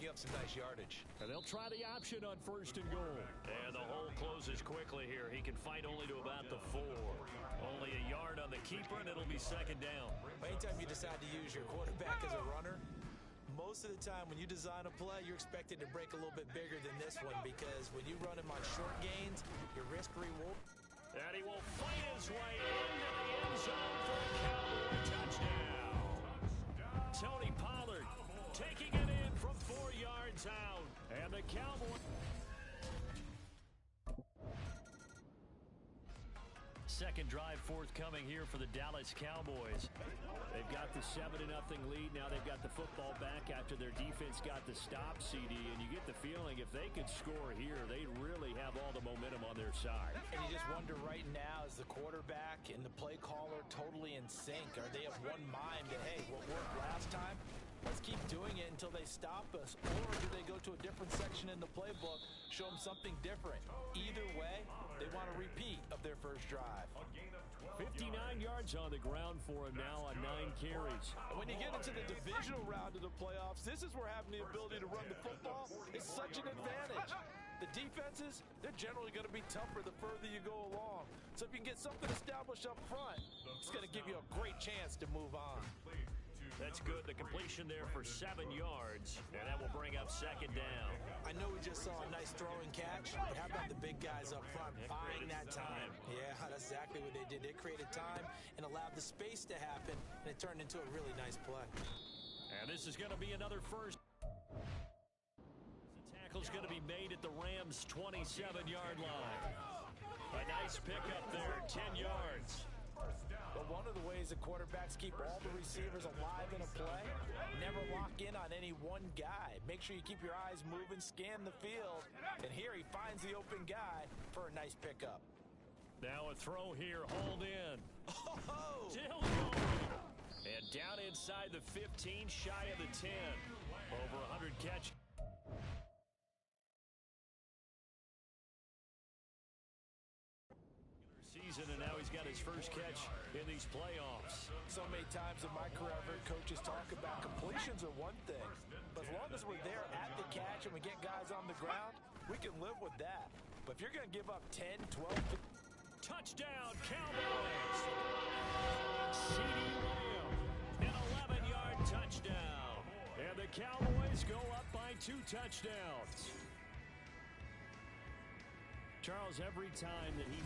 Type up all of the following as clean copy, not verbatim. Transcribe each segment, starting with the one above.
picking up some nice yardage. And they'll try the option on 1st and goal. And the hole closes quickly here. He can fight only to about the 4. Only a yard on the keeper, and it'll be 2nd down. Anytime you decide to use your quarterback as a runner, most of the time when you design a play, you're expected to break a little bit bigger than this one, because when you run him on short gains, your risk-reward. And he will fight his way into the end zone for a Cowboy touchdown. Tony Pollard taking it in from 4 yards out. And the Cowboy. Second drive forthcoming here for the Dallas Cowboys. They've got the 7-0 lead. Now they've got the football back after their defense got the stop, CD. And you get the feeling if they could score here, they'd really have all the momentum on their side. And you just wonder right now, is the quarterback and the play caller totally in sync? Are they of one mind that, hey, what worked last time, let's keep doing it until they stop us? Or do they go to a different section in the playbook, show them something different? Either way, they want a repeat of their first drive. 59 yards on the ground for him now on 9 carries. And when you get into the divisional round of the playoffs, this is where having the ability to run the football is such an advantage. The defenses, they're generally going to be tougher the further you go along. So if you can get something established up front, it's going to give you a great chance to move on. That's good. The completion there for 7 yards, and that will bring up 2nd down. I know we just saw a nice throwing catch, but how about the big guys up front buying that time? Yeah, that's exactly what they did. They created time and allowed the space to happen, and it turned into a really nice play. And this is going to be another first. The tackle's going to be made at the Rams' 27-yard line. A nice pickup there, 10 yards. But one of the ways the quarterbacks keep all the receivers alive in a play, never lock in on any one guy. Make sure you keep your eyes moving, scan the field, and here he finds the open guy for a nice pickup. Now a throw here, hauled in. Oh! Still going. And down inside the 15, shy of the 10. Over 100 catch. And now he's got his first catch in these playoffs. So many times in my career, I've heard coaches talk about completions are one thing, but as long as we're there at the catch and we get guys on the ground, we can live with that. But if you're going to give up 10, 12... Touchdown, Cowboys! CeeDee Lamb, an 11-yard touchdown. And the Cowboys go up by 2 touchdowns. Charles, every time that he...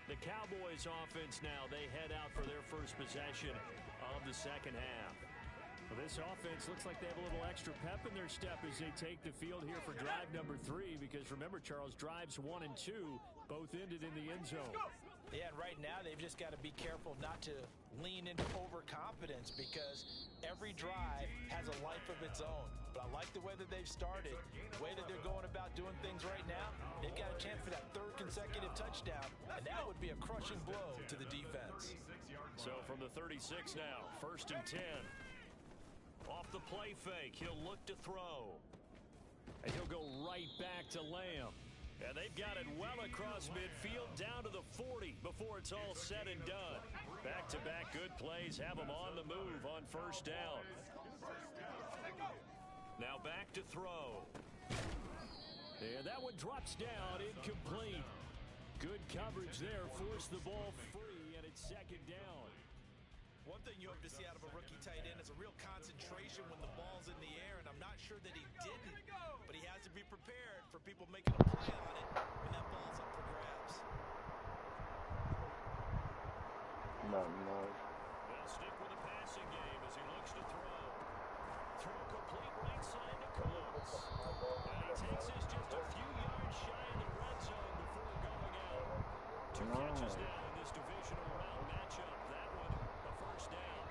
The Cowboys offense now, they head out for their first possession of the second half. Well, this offense looks like they have a little extra pep in their step as they take the field here for drive number 3, because remember, Charles, drives 1 and 2 both ended in the end zone. Yeah, and right now they've just got to be careful not to lean into overconfidence, because every drive has a life of its own. But I like the way that they've started, the way that they're going about doing things right now. They've got a chance for that 3rd consecutive touchdown, and that would be a crushing blow to the defense. So from the 36 now, 1st and 10. Off the play fake, he'll look to throw. And he'll go right back to Lamb. And they've got it well across midfield, down to the 40 before it's all said and done. Back-to-back good plays have them on the move on 1st down. Now back to throw. And that one drops down, incomplete. Good coverage there, forced the ball free, and it's 2nd down. One thing you hope to see out of a rookie tight end is a real concentration when the ball's in the air, and I'm not sure that he didn't, but he has to be prepared for people making a play on it when that ball's up for grabs. Not much. They'll stick with the passing game as he looks to throw. Throw complete right side to Coates. And he takes us just a few yards shy of the red zone before going out. 2 catches now in this divisional round matchup. That one, a 1st down.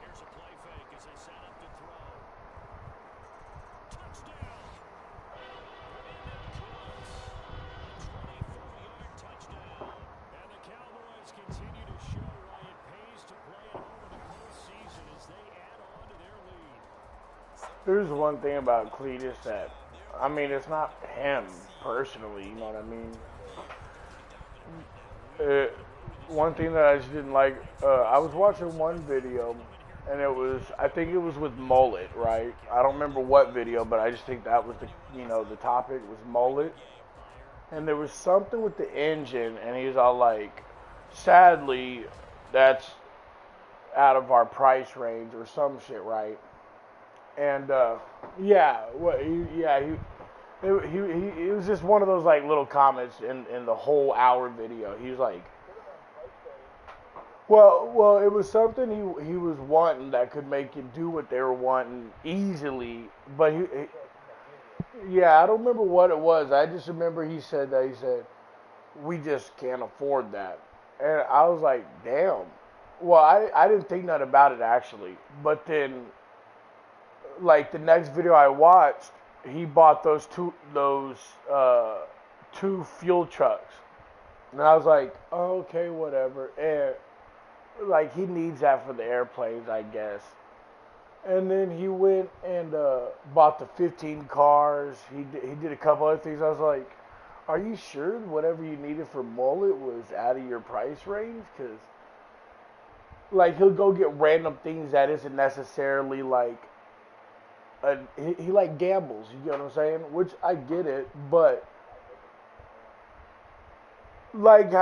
Here's a play fake as they set up to throw. Touchdown! Brandon Cooks, a 24-yard touchdown. And the Cowboys continue to show why it pays to play at home in the postseason as they add on to their lead. Here's one thing about Cletus that I mean, it's not him personally, you know what I mean? One thing that I just didn't like, I was watching one video, and I think it was with mullet, right? I don't remember what video, but I just think that was the topic was mullet. And there was something with the engine, and he was all like, sadly, that's out of our price range or some shit, right? And yeah, it was just one of those like little comments in the whole hour video. He was like, well, it was something he was wanting that could make you do what they were wanting easily, but yeah, I don't remember what it was. I just remember he said we just can't afford that, and I was like, damn. Well, I didn't think nothing about it actually, but then like the next video I watched, he bought those two fuel trucks, and I was like, oh, okay, whatever, and like he needs that for the airplanes, I guess. And then he went and bought the 15 cars. He did a couple other things. I was like, are you sure whatever you needed for mullet was out of your price range? Because like he'll go get random things that isn't necessarily like he like gambles. You get what I'm saying? Which I get it, but like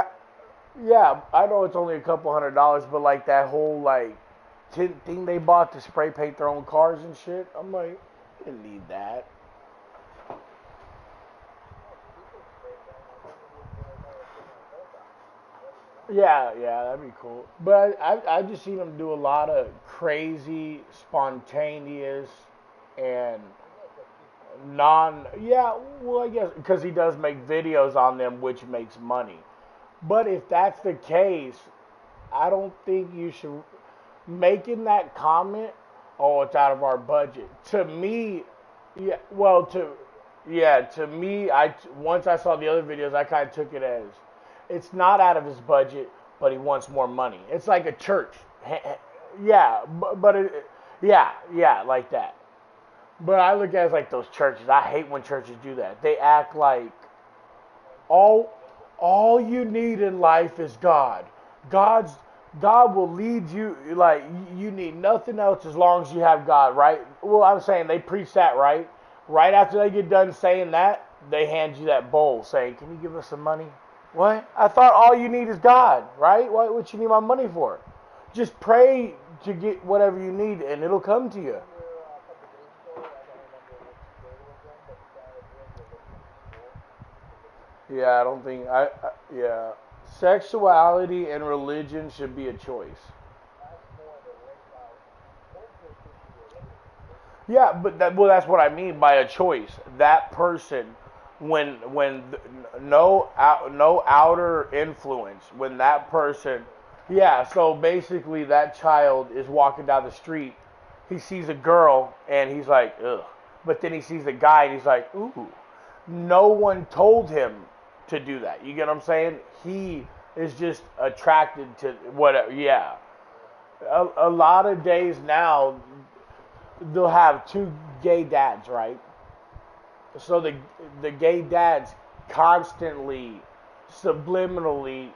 yeah, I know it's only a couple $100, but like that whole like thing they bought to spray paint their own cars and shit. I'm like, you didn't need that. Yeah, that'd be cool. But I just seen him do a lot of crazy, spontaneous, and yeah, well, I guess, because he does make videos on them, which makes money. But if that's the case, I don't think you should, making that comment, oh, it's out of our budget. To me, to me, once I saw the other videos, I kind of took it as, it's not out of his budget, but he wants more money. It's like a church. Yeah, like that. But I look at it as like those churches. I hate when churches do that. They act like all you need in life is God. God will lead you, like, you need nothing else as long as you have God, right? Well, I'm saying they preach that, right? Right after they get done saying that, they hand you that bowl saying, can you give us some money? What? I thought all you need is God, right? What you need my money for? Just pray to get whatever you need and it'll come to you. Yeah, I don't think, yeah. Sexuality and religion should be a choice. Yeah, but that's what I mean by a choice. That person, no outer influence, when that person, yeah. So basically, that child is walking down the street. He sees a girl and he's like, ugh. But then he sees a guy and he's like, ooh. No one told him to do that. You get what I'm saying? He is just attracted to whatever. Yeah. A lot of days now, they'll have two gay dads, right? So the gay dad's constantly, subliminally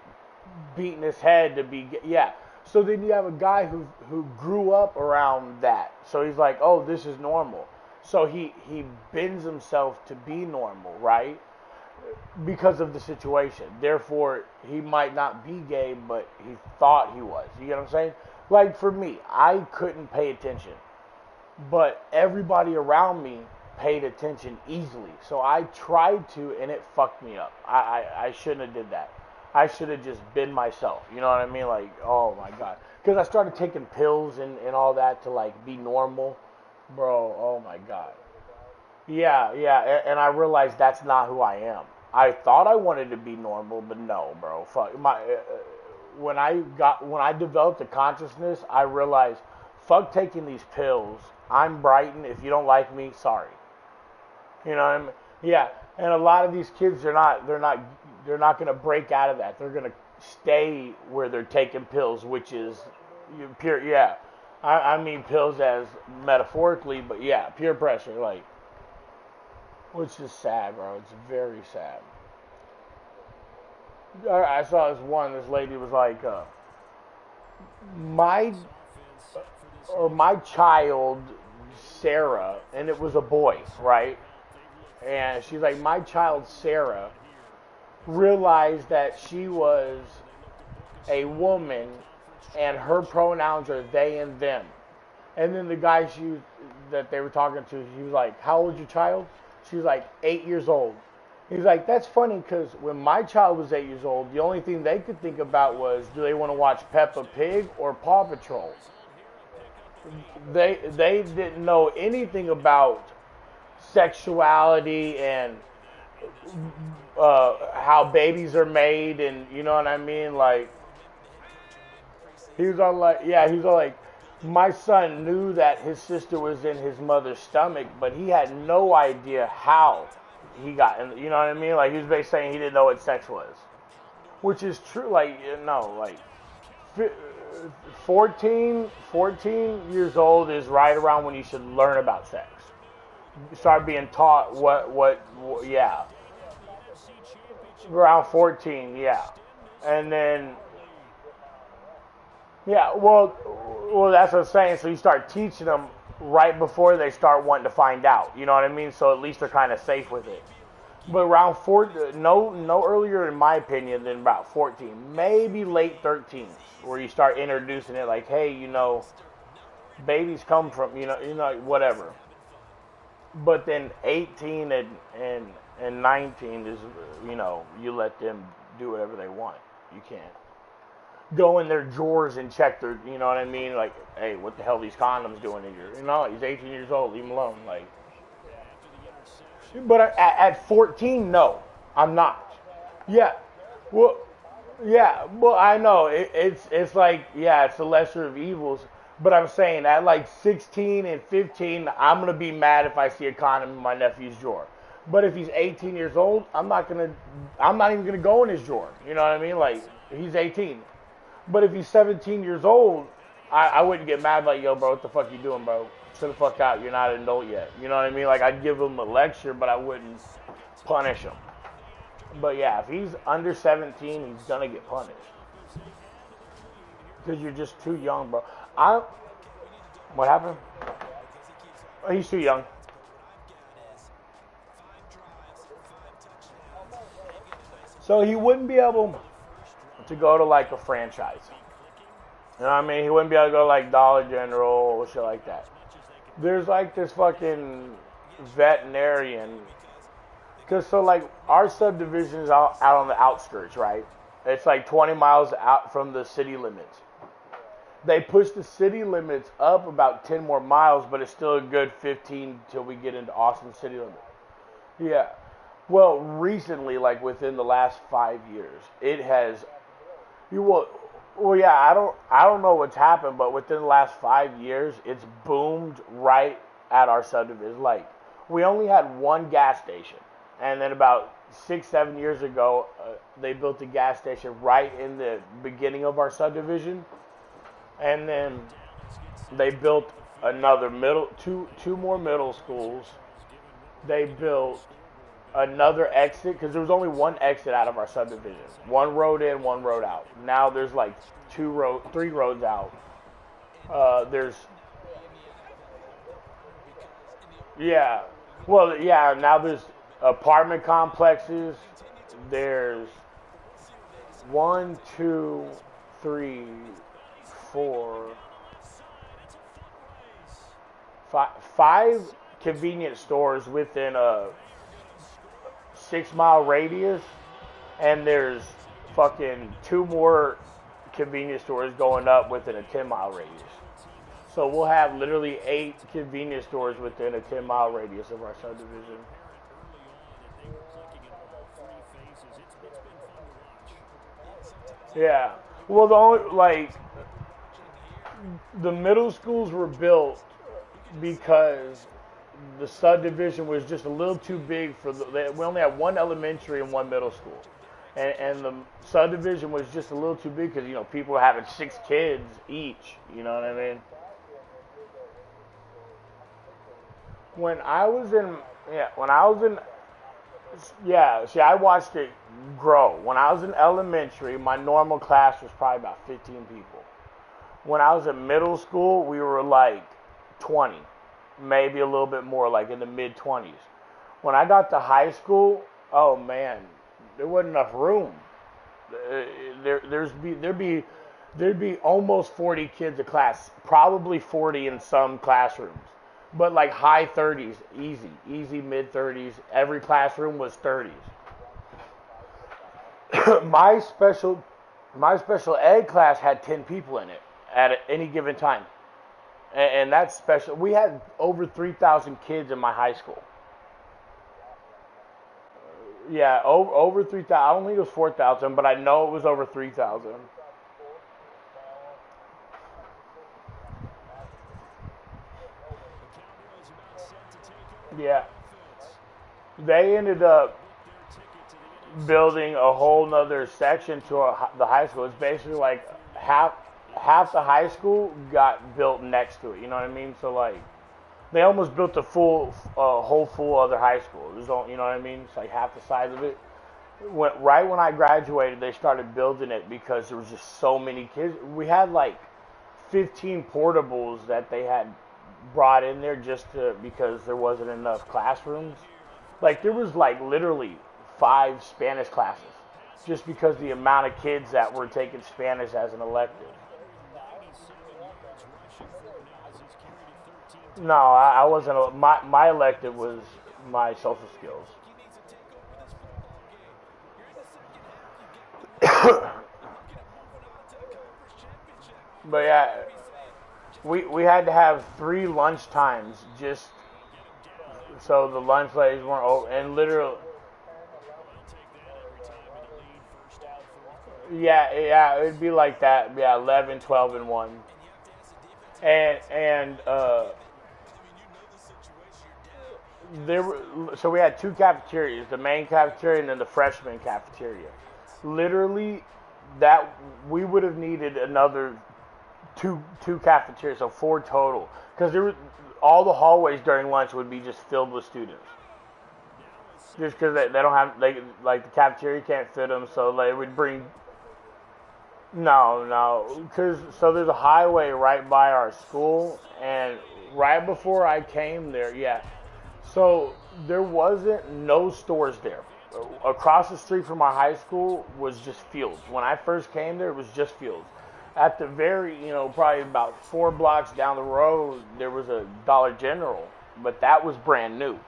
beating his head to be gay. Yeah. So then you have a guy who grew up around that. So he's like, oh, this is normal. So he bends himself to be normal, right? Because of the situation. Therefore, he might not be gay, but he thought he was. You get what I'm saying? Like for me, I couldn't pay attention. But everybody around me paid attention easily. So I tried to, and it fucked me up. I shouldn't have did that. I should have just been myself. You know what I mean? Like, oh my God. Because I started taking pills and all that to like be normal. Bro, oh my God. Yeah, and I realized that's not who I am. I thought I wanted to be normal, but no, bro. Fuck when I developed the consciousness, I realized, fuck taking these pills. I'm Brighton. If you don't like me, sorry. You know what I mean? Yeah, and a lot of these kids, they're not gonna break out of that. They're gonna stay where they're taking pills, which is pure. Yeah, I mean pills as metaphorically, but yeah, peer pressure, like. which is sad, bro. It's very sad. I saw this one. This lady was like, my my child Sarah, and it was a boy, right? And she's like, my child Sarah realized that she was a woman, and her pronouns are they and them. And then the guy that they were talking to, he was like, how old is your child? She was like, 8 years old. He's like, that's funny because when my child was 8 years old, the only thing they could think about was, do they want to watch Peppa Pig or Paw Patrol? They didn't know anything about sexuality and how babies are made, and you know what I mean? Like, he was all like, yeah, he was all like, my son knew that his sister was in his mother's stomach, but he had no idea how he got in, you know what I mean? Like, he was basically saying he didn't know what sex was, which is true. Like, you know, like 14 years old is right around when you should learn about sex. Start being taught what yeah. Around 14, yeah. And then, yeah, well, that's what I'm saying. So you start teaching them right before they start wanting to find out. You know what I mean? So at least they're kind of safe with it. But around no earlier, in my opinion, than about 14, maybe late 13, where you start introducing it, like, hey, you know, babies come from, you know, whatever. But then 18 and 19 is, you know, you let them do whatever they want. You can't go in their drawers and check their, you know what I mean? Like, hey, what the hell are these condoms doing in here? You know, he's 18 years old, leave him alone. Like, but at 14, no, I'm not. Yeah, well, I know it's like, yeah, it's the lesser of evils. But I'm saying at like 16 and 15, I'm gonna be mad if I see a condom in my nephew's drawer. But if he's 18 years old, I'm not even gonna go in his drawer. You know what I mean? Like, he's 18. But if he's 17 years old, I wouldn't get mad, like, yo, bro, what the fuck you doing, bro? Sit the fuck out. You're not an adult yet. You know what I mean? Like, I'd give him a lecture, but I wouldn't punish him. But yeah, if he's under 17, he's gonna get punished. Because you're just too young, bro. What happened? Oh, he's too young. So he wouldn't be able to go to like a franchise. You know what I mean? He wouldn't be able to go to like Dollar General or shit like that. There's like this fucking veterinarian. Because so like our subdivision is out on the outskirts, right? It's like 20 miles out from the city limits. They pushed the city limits up about 10 more miles, but it's still a good 15 till we get into Austin city limits. Yeah. Well, recently, like within the last 5 years, it has. Well, yeah. I don't know what's happened, but within the last 5 years, it's boomed right at our subdivision. Like, we only had one gas station, and then about 6-7 years ago, they built a gas station right in the beginning of our subdivision. And then they built another two more middle schools. They built another exit, because there was only one exit out of our subdivision. One road in, one road out. Now there's like three roads out. Now there's apartment complexes. There's 1, 2, 3, 4, 5 convenience stores within a 6-mile radius, and there's fucking 2 more convenience stores going up within a 10-mile radius. So we'll have literally 8 convenience stores within a 10-mile radius of our subdivision. Yeah. Well, the middle schools were built because the subdivision was just a little too big we only had one elementary and one middle school. And the subdivision was just a little too big because, you know, people were having 6 kids each. You know what I mean? When I was Yeah, when I was in, yeah, see, I watched it grow. When I was in elementary, my normal class was probably about 15 people. When I was in middle school, we were like 20, maybe a little bit more, like in the mid 20s. When I got to high school, oh man, there wasn't enough room. There'd be almost 40 kids a class, probably 40 in some classrooms, but like high 30s, easy mid 30s. Every classroom was 30s. my special my special ed class had 10 people in it at any given time, and that's special. We had over 3,000 kids in my high school. Yeah, over 3,000. I don't think it was 4,000, but I know it was over 3,000. Yeah, they ended up building a whole nother section to the high school. It's basically like half the high school got built next to it. You know what I mean? So like they almost built a whole full other high school. You know what I mean? It's like half the size of it. Right when I graduated, they started building it because there was just so many kids. We had like 15 portables that they had brought in there because there wasn't enough classrooms. Like there was like literally 5 Spanish classes just because the amount of kids that were taking Spanish as an elective. No, I wasn't. My elective was my social skills. But yeah, we had to have 3 lunch times just so the lunch ladies weren't open. And literally, yeah, it'd be like that. Yeah, 11, 12, and 1. And so we had 2 cafeterias, the main cafeteria and then the freshman cafeteria. Literally, that we would have needed another two cafeterias, so 4 total, because all the hallways during lunch would be just filled with students. Just because they don't have, like the cafeteria can't fit them, so they would bring. No, because so there's a highway right by our school, and right before I came there, yeah. So there wasn't no stores there. Across the street from our high school was just fields. When I first came there, it was just fields. At the very, probably about 4 blocks down the road, there was a Dollar General, but that was brand new.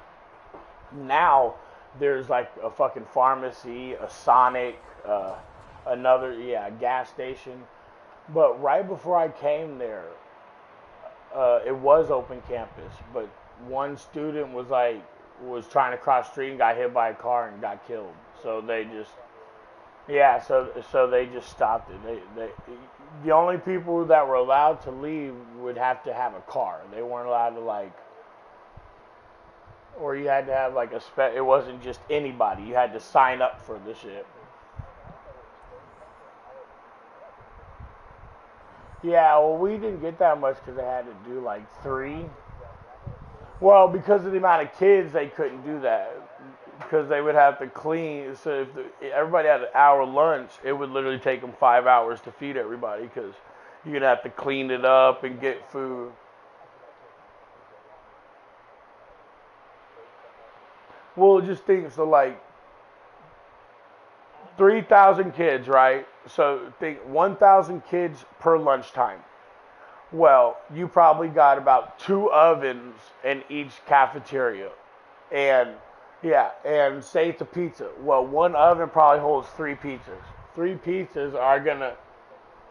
Now there's like a fucking pharmacy, a Sonic, another gas station. But right before I came there, it was open campus, but one student was trying to cross the street and got hit by a car and got killed. So they just so they just stopped it. The only people that were allowed to leave would have to have a car. They weren't allowed to or you had to have it wasn't just anybody. You had to sign up for the shit. Yeah, well, we didn't get that much because they had to do 3. Well, because of the amount of kids, they couldn't do that because they would have to clean. So if everybody had an hour lunch, it would literally take them 5 hours to feed everybody because you're gonna have to clean it up and get food. Well, just think, so 3,000 kids, right? So think 1,000 kids per lunchtime. Well, you probably got about 2 ovens in each cafeteria. And and say it's a pizza. Well, one oven probably holds 3 pizzas. 3 pizzas are gonna,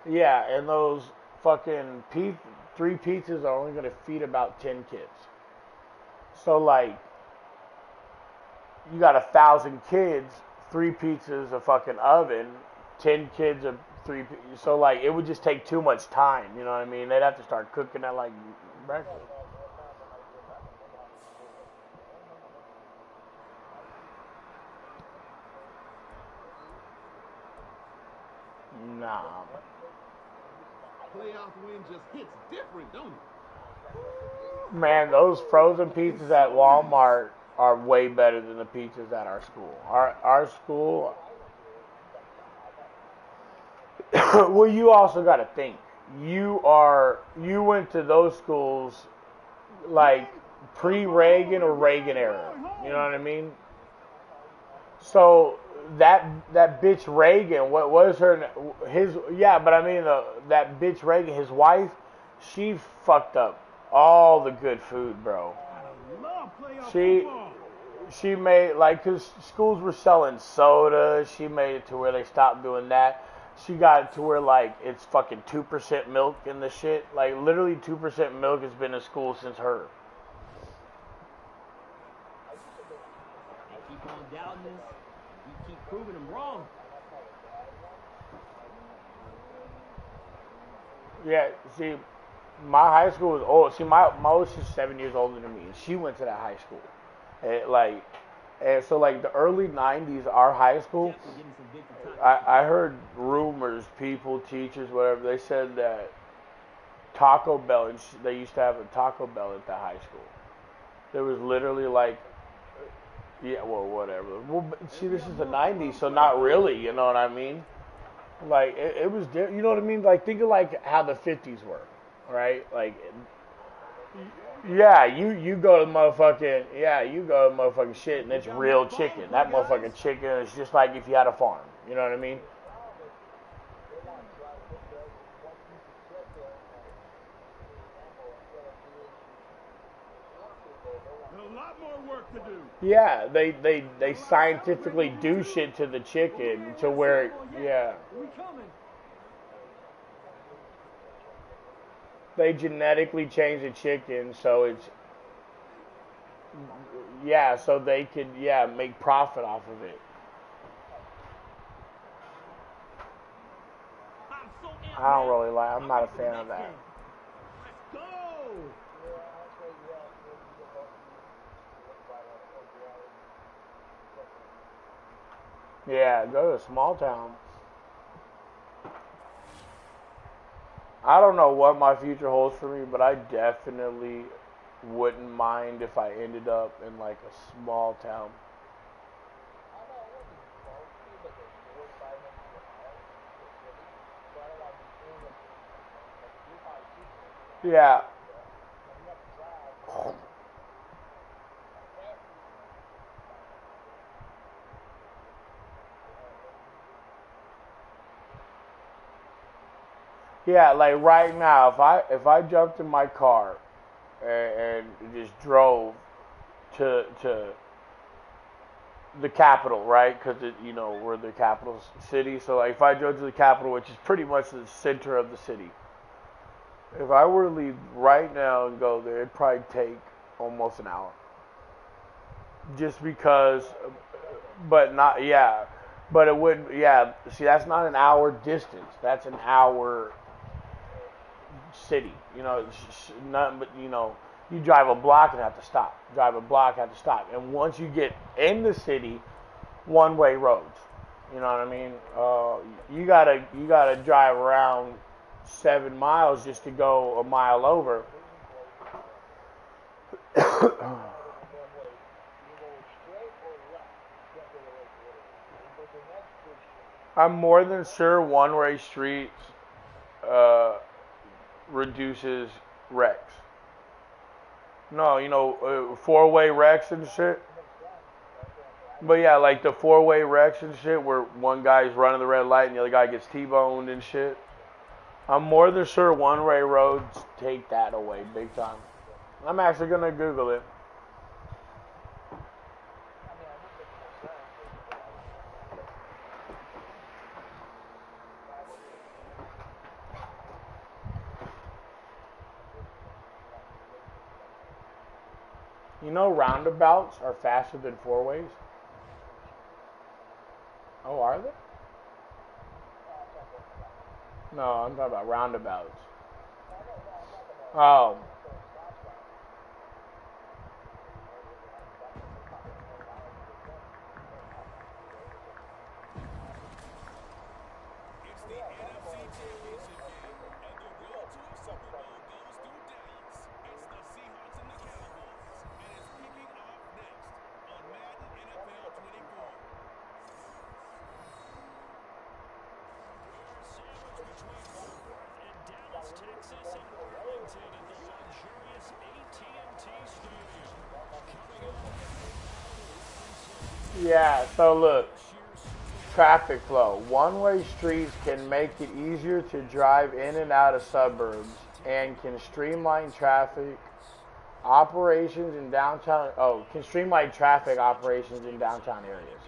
and those fucking 3 pizzas are only gonna feed about 10 kids. So you got 1,000 kids, 3 pizzas, a fucking oven, 10 kids of 3. So it would just take too much time. You know what I mean? They'd have to start cooking at breakfast. Nah. Playoff win just hits different, don't it? Man, those frozen pizzas at Walmart are way better than the pizzas at our school. Our school. Well, you also got to think. You went to those schools like pre-Reagan or Reagan era. You know what I mean? So that bitch Reagan, what was but I mean that bitch Reagan, his wife, she fucked up all the good food, bro. She made, like, cause schools were selling soda, she made it to where they stopped doing that. She got it to where, like, it's fucking 2% milk in the shit. Like, literally 2% milk has been in school since her. They keep on doubting this. We keep proving them wrong. Yeah, see, my high school was old. See, my oldest is 7 years older than me, and she went to that high school. And so, like, the early 90s, our high school, I heard rumors, people, teachers, whatever, they said that Taco Bell, they used to have a Taco Bell at the high school. There was literally, like, yeah, well, whatever. Well, see, this is the 90s, so not really, you know what I mean? Like, it was, you know what I mean? Like, think of, like, how the 50s were, right? Like, yeah, you go to motherfucking shit, and it's real chicken. That motherfucking chicken is just like if you had a farm, you know what I mean? A lot more work to do. Yeah, they scientifically do shit to the chicken to where, yeah. They genetically change the chicken so it's, yeah, so they could, yeah, make profit off of it. I don't really like, I'm not a fan of that. Let's go! Yeah, go to a small town. I don't know what my future holds for me, but I definitely wouldn't mind if I ended up in like a small town. Yeah. Yeah, like right now, if I jumped in my car and just drove to the capital, right? Because you know we're the capital city. So like if I drove to the capital, which is pretty much the center of the city, if I were to leave right now and go there, it'd probably take almost an hour. Just because, but not, yeah, but it would, yeah. See, that's not an hour distance. That's an hour city. You know, it's nothing but, you know, you drive a block and have to stop. Drive a block, have to stop. And once you get in the city, one-way roads. You know what I mean? You gotta drive around 7 miles just to go a mile over. I'm more than sure one-way streets reduces wrecks. No, you know, four-way wrecks and shit. But yeah, like the four-way wrecks and shit where one guy's running the red light and the other guy gets T-boned and shit. I'm more than sure one-way roads take that away big time. I'm actually going to Google it. You know roundabouts are faster than four-ways? Oh, are they? No, I'm talking about roundabouts. Oh. It's the NFC Championship game, and the road to a Super Bowl goes through Dallas. It's the Seahawks and the Cowboys, and it's kicking off next. Texas and Arlington at the luxurious AT&T Stadium. Yeah, so look, traffic flow. One-way streets can make it easier to drive in and out of suburbs and can streamline traffic operations in downtown. Can streamline traffic operations in downtown areas.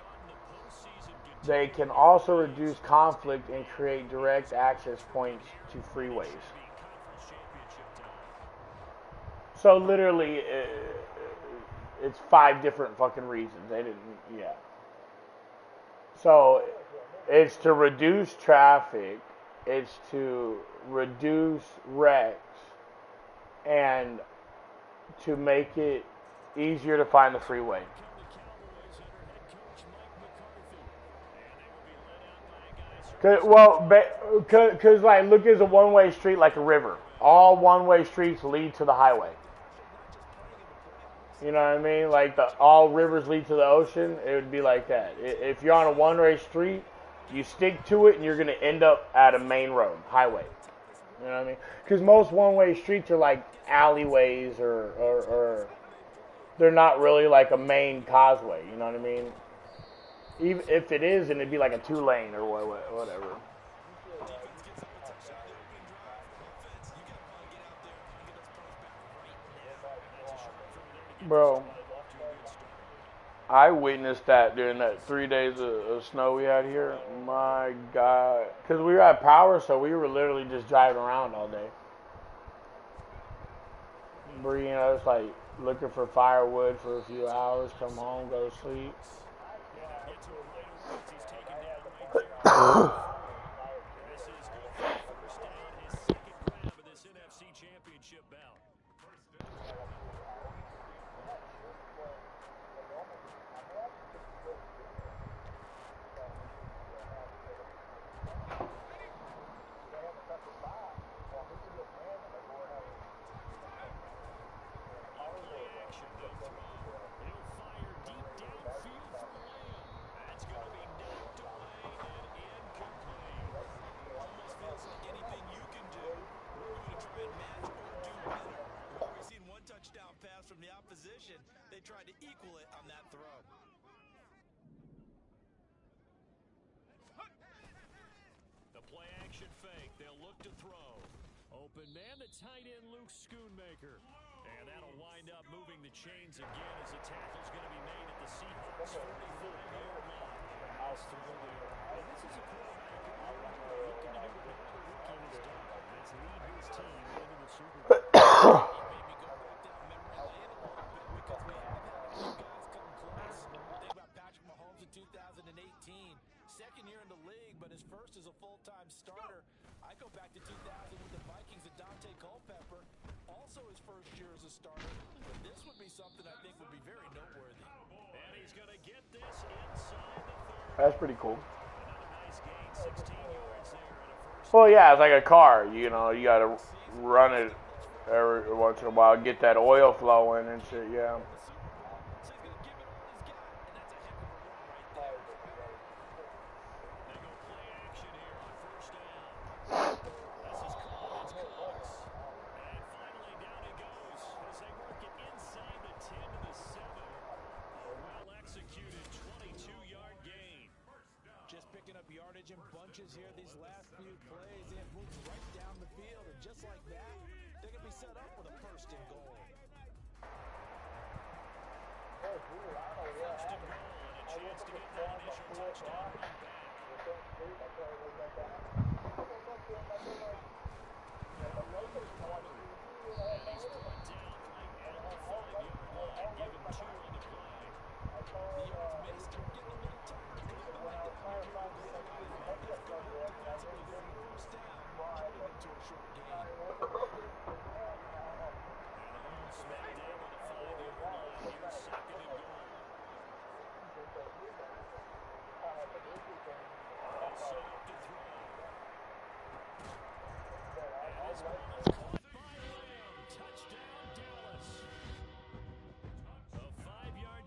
They can also reduce conflict and create direct access points to freeways. So literally, it's 5 different fucking reasons. They didn't, yeah. So it's to reduce traffic, it's to reduce wrecks, and to make it easier to find the freeway. Because like, look, it's a one-way street like a river. All one-way streets lead to the highway. You know what I mean? Like, all rivers lead to the ocean. It would be like that. If you're on a one-way street, you stick to it, and you're going to end up at a main road, highway. You know what I mean? Because most one-way streets are like alleyways, or they're not really like a main causeway. You know what I mean? Even if it is, and it'd be like a 2-lane or whatever. Bro, I witnessed that during that 3 days of snow we had here. My God. Because we were at power, so we were literally just driving around all day. You know, it's like looking for firewood for a few hours, come home, go to sleep. They tried to equal it on that throw. The play action fake. They'll look to throw. Open man, the tight end Luke Schoonmaker. And that'll wind up moving the chains again as the tackle's going to be made at the Seahawks 45-yard line. And this is a quarterback looking to do what no other rookie has done. That's lead his team into the Super Bowl. Second year in the league, but his first as a full-time starter. I go back to 2000 with the Vikings and Dante Culpepper. Also his first year as a starter. But this would be something I think would be very noteworthy. And he's going to get this inside the 30. That's pretty cool. Another nice gain, 16 yards there at a first. Well, yeah, it's like a car. You know, you got to run it every once in a while, get that oil flowing and shit, yeah. Yardage in bunches here these last few plays. They have moved right down the field, and just like that, they're going to be set up with a first and goal. First and goal, and a chance to get that initial touchdown run back. And he's brought down right at the 5-yard line. Give him 2 on the play. The yards may start getting a little tighter coming back down here.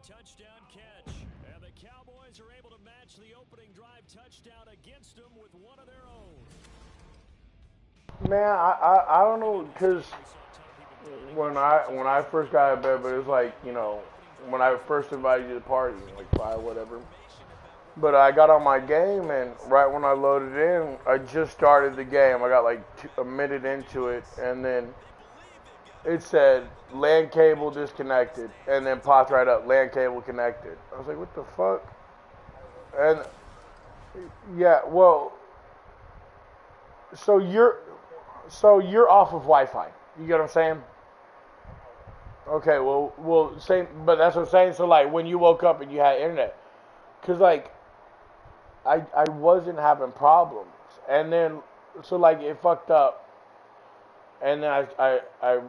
Touchdown catch, and the Cowboys are able to match the opening drive touchdown against them with one of their own. Man, I don't know, cause when I first got out of bed, but it was like, when I first invited you to the party, like 5, whatever. But I got on my game, and right when I loaded in, I just started the game. I got like a minute into it, and then it said LAN cable disconnected, and then popped right up LAN cable connected. I was like, what the fuck? And yeah, well, so you're off of Wi-Fi. You get what I'm saying? Okay, well, same, but that's what I'm saying. So like, when you woke up and you had internet, cause like, I wasn't having problems, and then so like it fucked up, and then I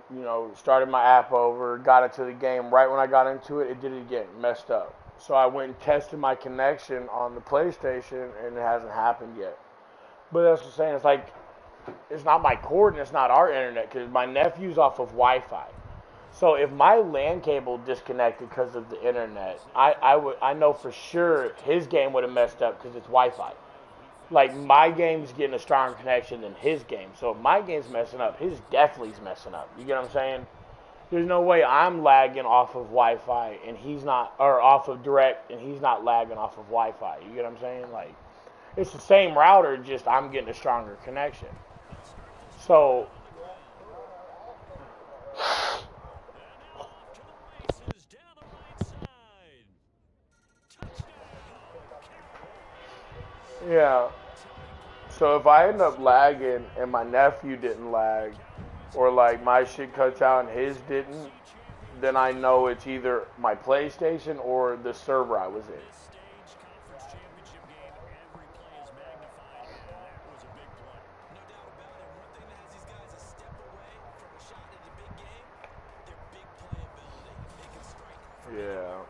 started my app over, got into the game. Right when I got into it, it did it again, messed up. So I went and tested my connection on the PlayStation, and it hasn't happened yet. But that's what I'm saying. It's like, it's not my cord and it's not our internet, because my nephew's off of Wi-Fi. So if my LAN cable disconnected because of the internet, I know for sure his game would have messed up because it's Wi-Fi. Like, my game's getting a stronger connection than his game. So if my game's messing up, his definitely's messing up. You get what I'm saying? There's no way I'm lagging off of Wi-Fi and he's not, or off of direct and he's not lagging off of Wi-Fi. You get what I'm saying? Like, it's the same router, just I'm getting a stronger connection. So yeah. So if I end up lagging and my nephew didn't lag, or like my shit cuts out and his didn't, then I know it's either my PlayStation or the server I was in. Yeah.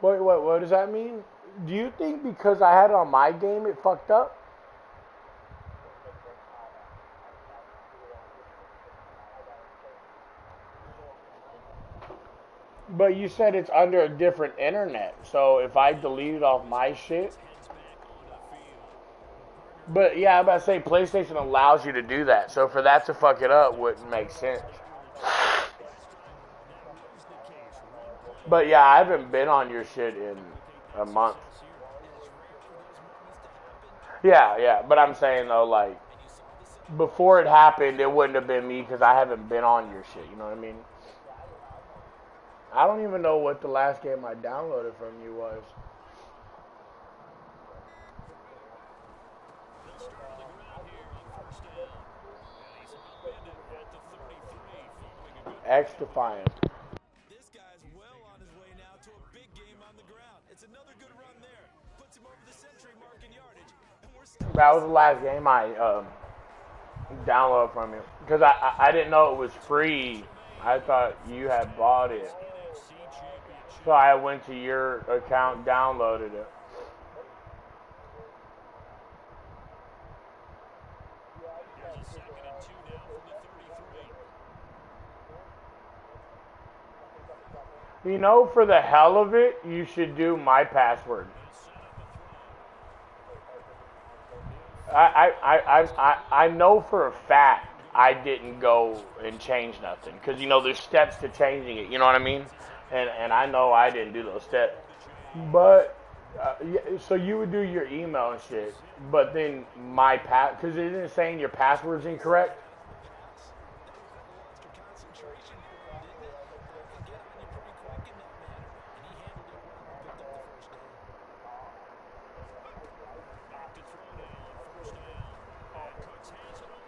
Wait, what does that mean? Do you think because I had it on my game it fucked up? But you said it's under a different internet, so if I delete it off my shit. But yeah, I'm about to say PlayStation allows you to do that, so for that to fuck it up wouldn't make sense. But yeah, I haven't been on your shit in a month. Yeah, but I'm saying though, like, before it happened, it wouldn't have been me because I haven't been on your shit, you know what I mean? I don't even know what the last game I downloaded from you was. X Defiant. This guy's well on his way now to a big game on the ground. It's another good run there. Puts him over the century mark in yardage. And we're still That was the last game I downloaded from you. Because I didn't know it was free. I thought you had bought it. So I went to your account, downloaded it. You know, for the hell of it, you should do my password. I know for a fact I didn't go and change nothing. Because, there's steps to changing it. You know what I mean? And I know I didn't do those steps. But, so you would do your email and shit. But then because it isn't saying your password's incorrect.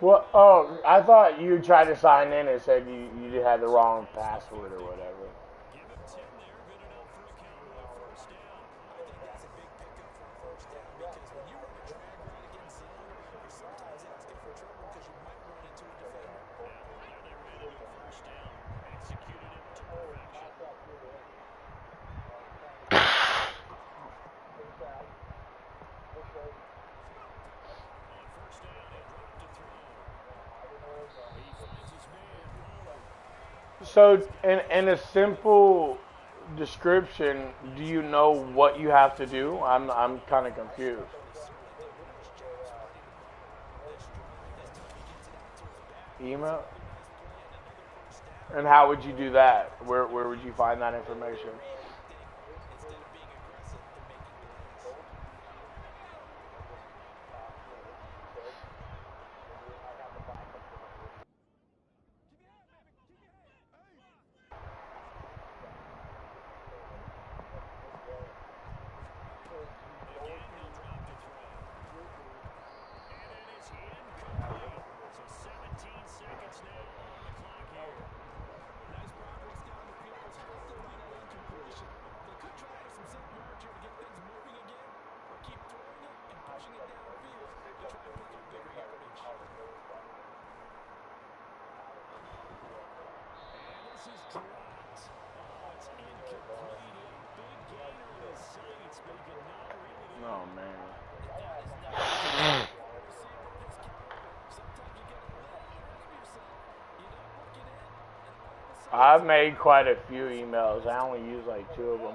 Well, oh, I thought you tried to sign in and said you had the wrong password or whatever. So, in a simple description, do you know what you have to do? I'm kind of confused. Email? And how would you do that? Where would you find that information? Oh man. I've made quite a few emails. I only use like 2 of them.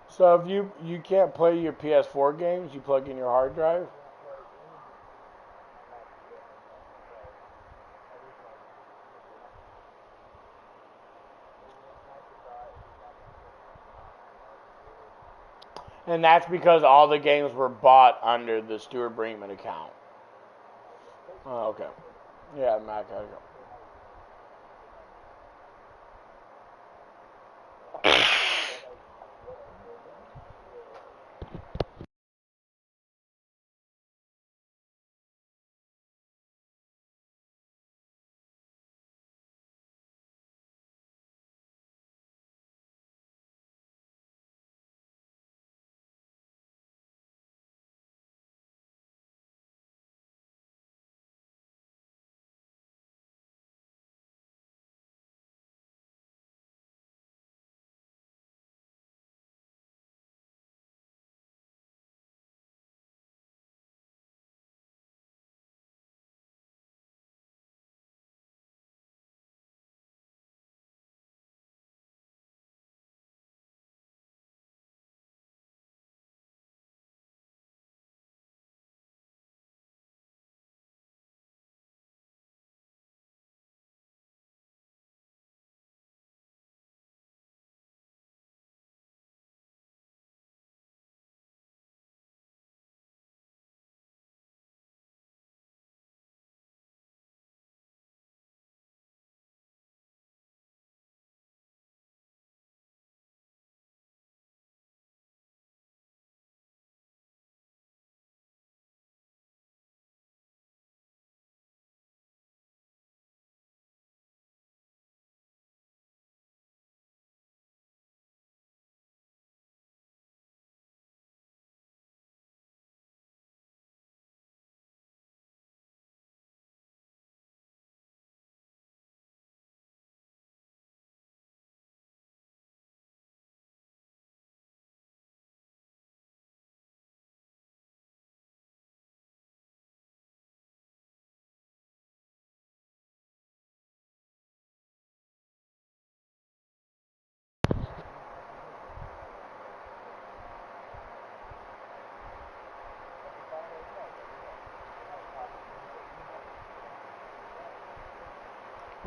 So if you can't play your PS4 games, you plug in your hard drive. And that's because all the games were bought under the Stuart Brinkman account. Oh, okay. Yeah, Mac had to go.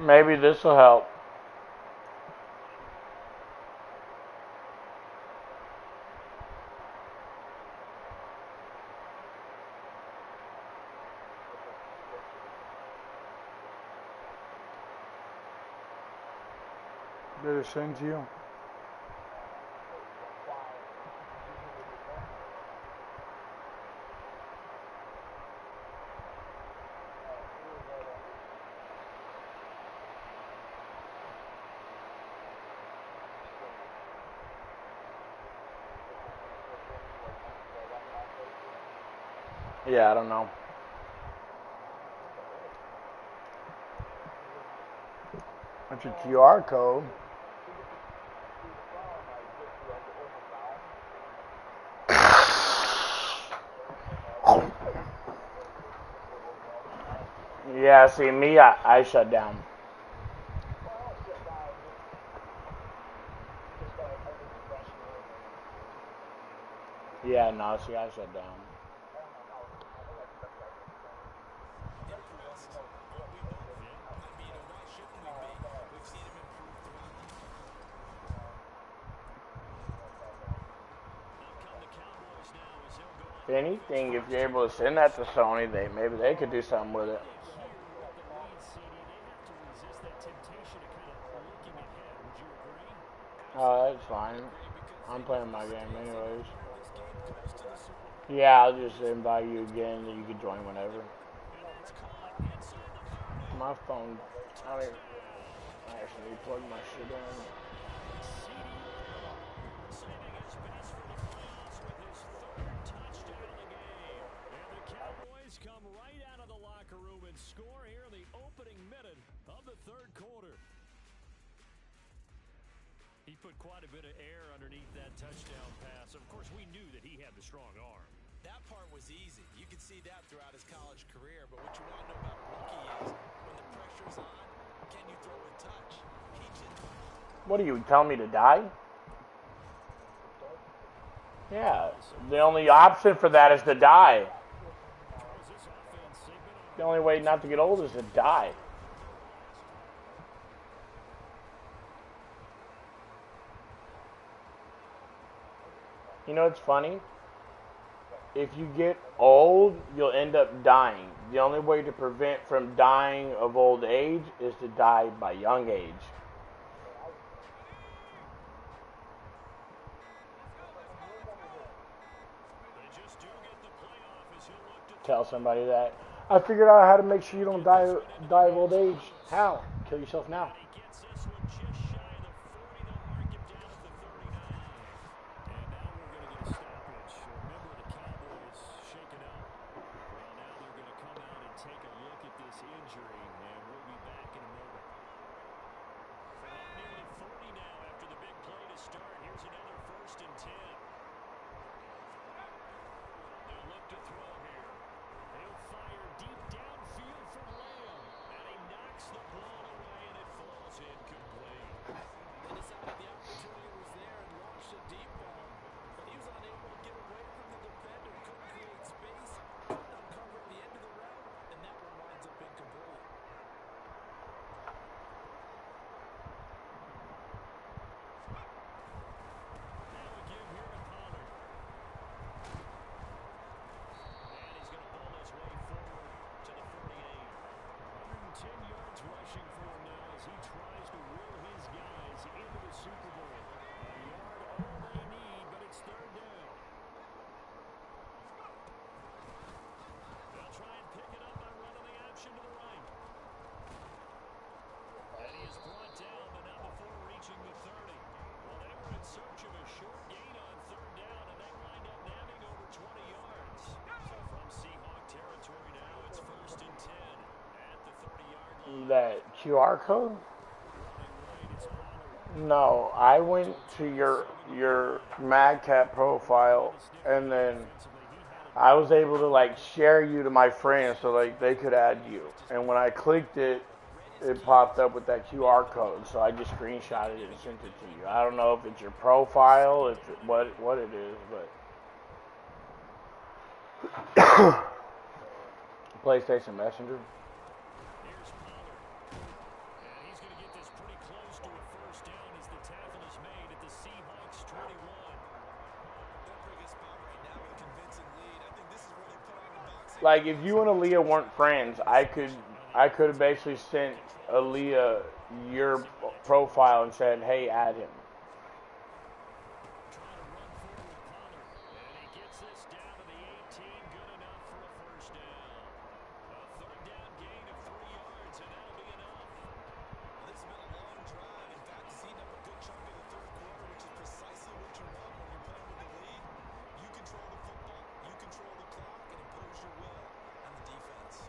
Maybe this will help. Did it send to you? Yeah, I don't know. That's your QR code. Yeah, see, me, I shut down. Yeah, no, see, I shut down. Impressed. Aren't we both? I mean, why shouldn't we be? We've seen him improve throughout the year. Up come the Cowboys now as they'll go If anything, if you're able to send that to Sony, maybe they could do something with it. here with the lead, CD. They have to resist that temptation of kind of looking ahead. Would you agree? Oh, that's fine. I'm playing my game anyways. This game goes to the Super Bowl. Yeah, I'll just invite you again, and you can join whenever. And that's caught inside the 30. My phone, I actually plug my shit in. Saving his best for the playoffs with his third touchdown of the game. And the Cowboys come right out of the locker room and score here in the opening minute of the third quarter. He put quite a bit of air underneath that touchdown pass. Of course, we knew that he had the strong arm. That part was easy. You could see that throughout his college career. But what you want to know about a rookie is when the pressure's on, can you throw a touch? He just... What are you telling me to die? Yeah, the only option for that is to die. The only way not to get old is to die. You know what's funny? If you get old, you'll end up dying. The only way to prevent from dying of old age is to die by young age. Tell somebody that. I figured out how to make sure you don't die of old age. How? Kill yourself now. That QR code? No, I went to your Madcat profile, and then I was able to like share you to my friends so like they could add you. And when I clicked it, it popped up with that QR code. So I just screenshotted it and sent it to you. I don't know if it's your profile, if it, what it is, but PlayStation Messenger. Like if you and Aaliyah weren't friends, I could have basically sent Aaliyah your profile and said, hey, add him. Trying to run forward with Pollard. And he gets this down to the 18. Good enough for a first down. A third down gain of 3 yards, and that'll be enough. Well, this has been a long drive. In fact, it's eaten up a good chunk of the third quarter, which is precisely what you want when you're playing with the lead. You control the football, you control the clock, and impose your will on the defense.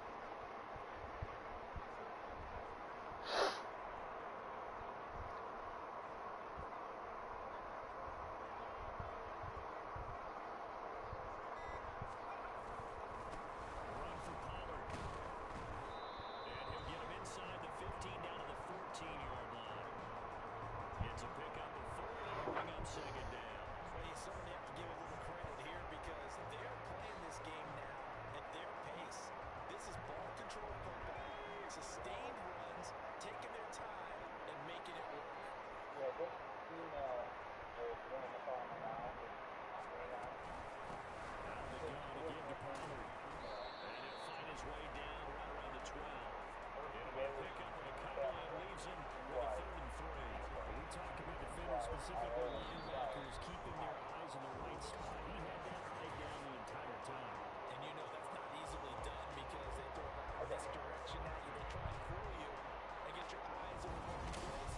Run for Pollard. And he'll get him inside the 15 down to the 14-yard line. It's a pickup of 4 and bring up second down. Well, you certainly have to give a little credit here because they're playing this game now at their pace. This is ball control football, sustained runs, taking their time and making it work. Out of the gun again to Pollard. And he'll find his way down right around the 12. It'll be a pickup of a couple and leaves him with a 3rd and 3. We talk about defenders, specifically linebackers, keeping their eyes in the right spot. He had that right down the entire time. And you know that's not easily done because they throw a lot of misdirection at you. They try and fool you and get your eyes in the wrong place.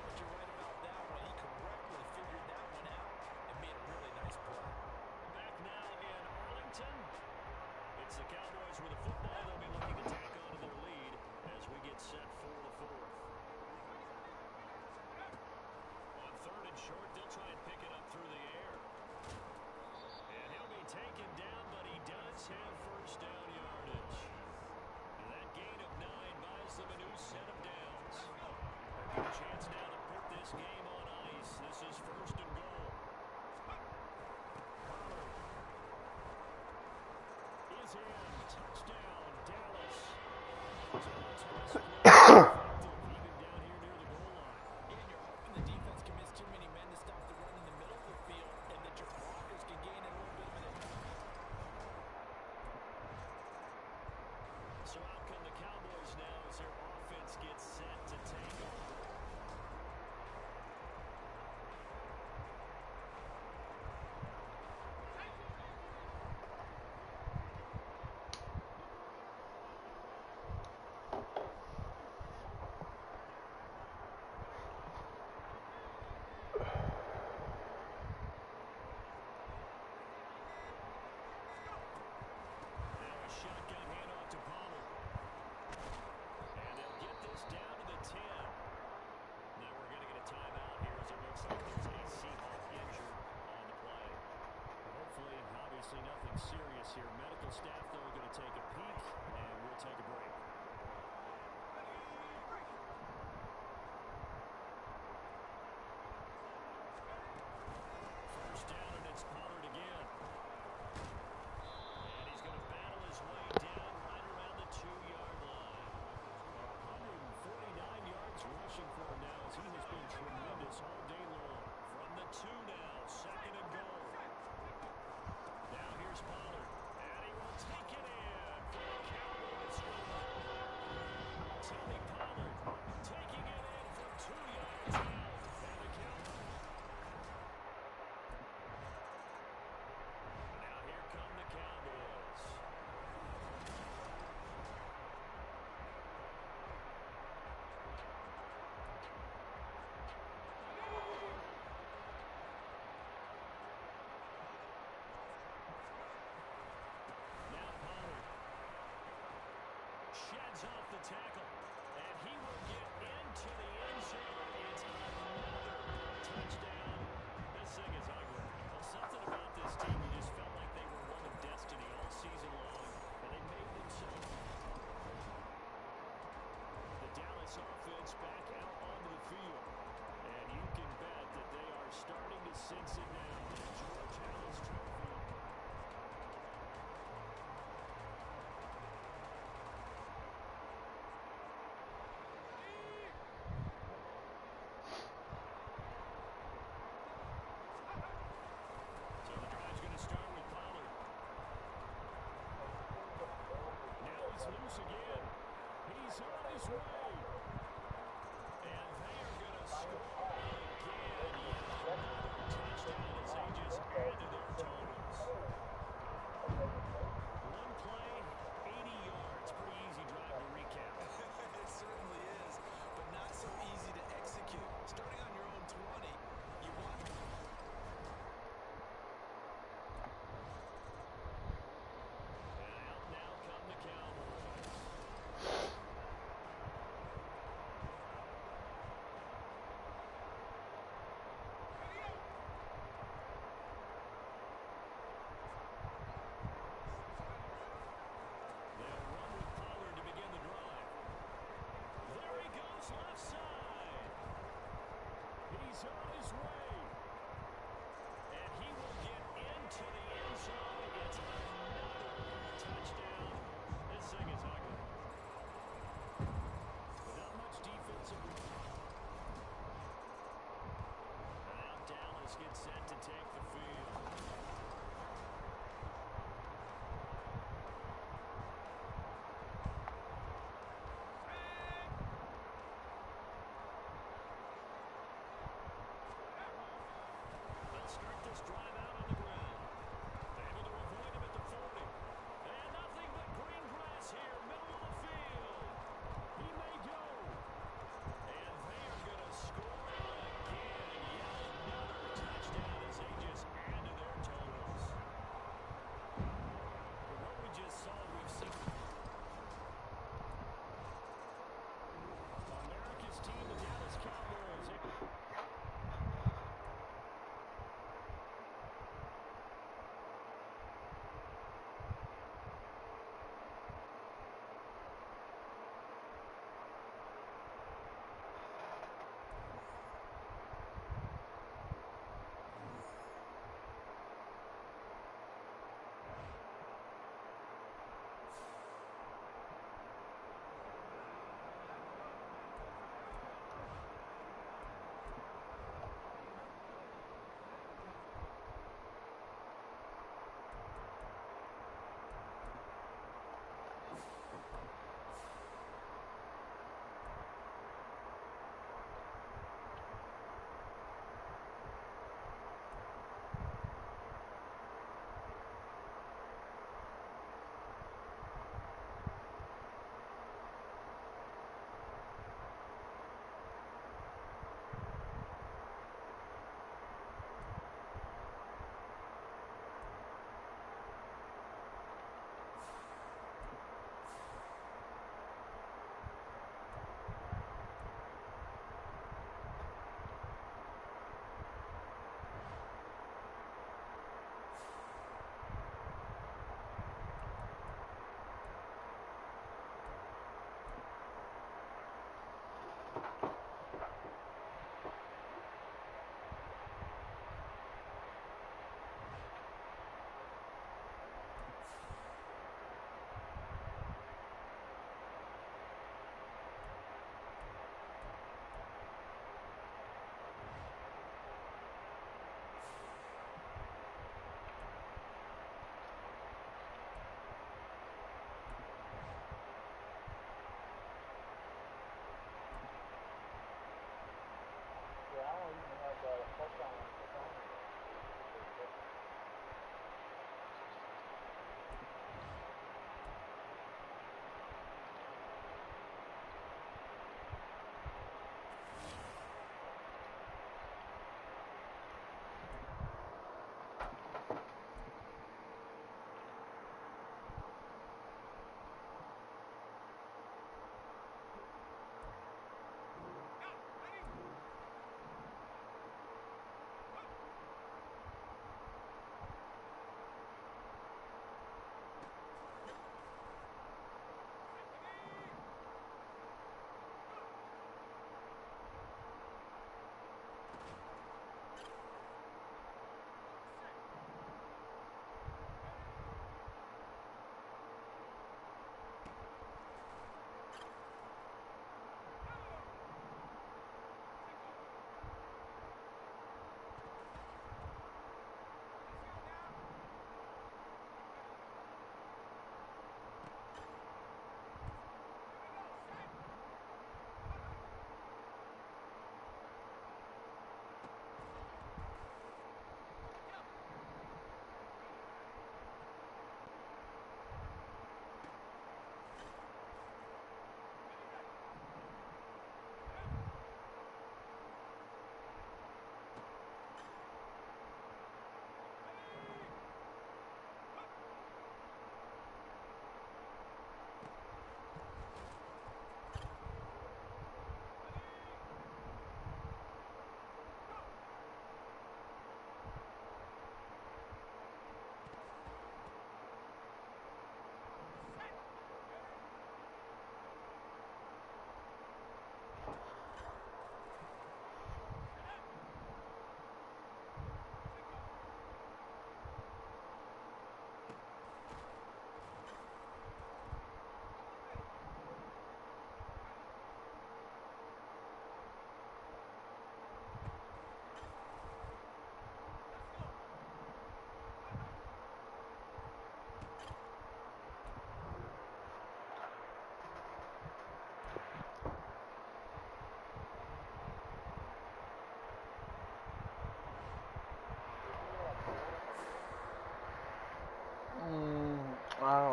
But you're right about that one. He correctly figured that one out and made a really nice play. Back now in Arlington. It's the Cowboys with a football. They'll be looking to tack on to their lead as we get set for the 4th. On 3rd and short, they'll try and pick it up through the air. And he'll be taken down, but he does have first down yardage. And that gain of 9 buys them a new set of downs. A good chance now to put this game on ice. This is 1st and goal. Pollard is in. Touchdown, Dallas. So that's effective even down here near the goal line. And you're hoping the defense can miss too many men to stop the run in the middle of the field and that your blockers can gain a little bit of an advantage. So out come the Cowboys now as their offense gets set to take over. Now a shotgun handoff to Pollard. And they'll get this down to the 10. Now we're going to get a timeout here as it looks like there's a Seahawk injured on the play. Hopefully, obviously nothing serious here. Medical staff, though, are going to take a peek, and we'll take a break. First down, and it's Pollard again. And he's going to battle his way down right around the 2-yard line. 149 yards rushing for him now as he has been tremendous all day long. From the 2 now, 2nd and goal. Now here's Pollard, and he will take it in for the Cowboys score. Tony Pollard taking it in from 2 yards out, and the Cowboys. Now here come the Cowboys. Now Pollard sheds off the tackle, and he will get into the end zone. It's another touchdown. This thing is ugly. Well, something about this team, you just felt like they were one of destiny all season long, and they made themselves. The Dallas offense back out onto the field, and you can bet that they are starting to sense it now. The George Hallis Trophy. So the drive's going to start with Pollard. Now he's loose again. He's on his way. And they are going to Dallas gets set to take the field. They'll start this drive out on the ground. Able to avoid him at the 40. And nothing but green grass here, middle of the field. He may go. And they are going to score again. Yet another touchdown.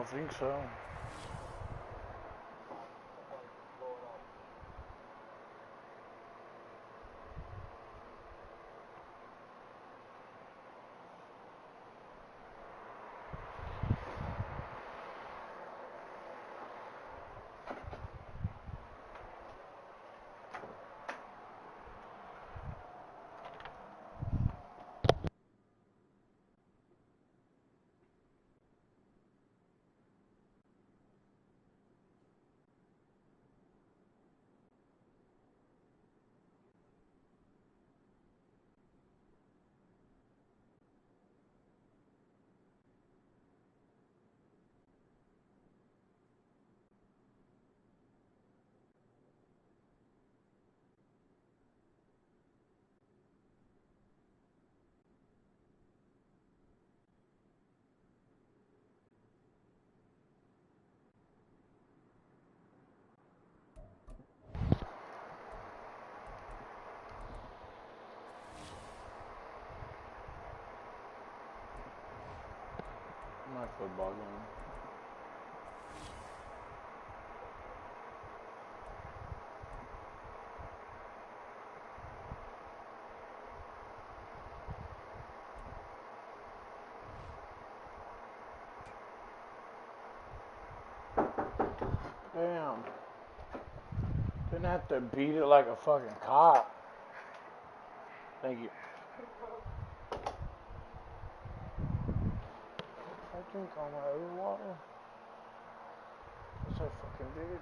don't think so. My football game. Damn. Didn't have to beat it like a fucking cop. Thank you. I drink all my other water. Yes, I fucking did.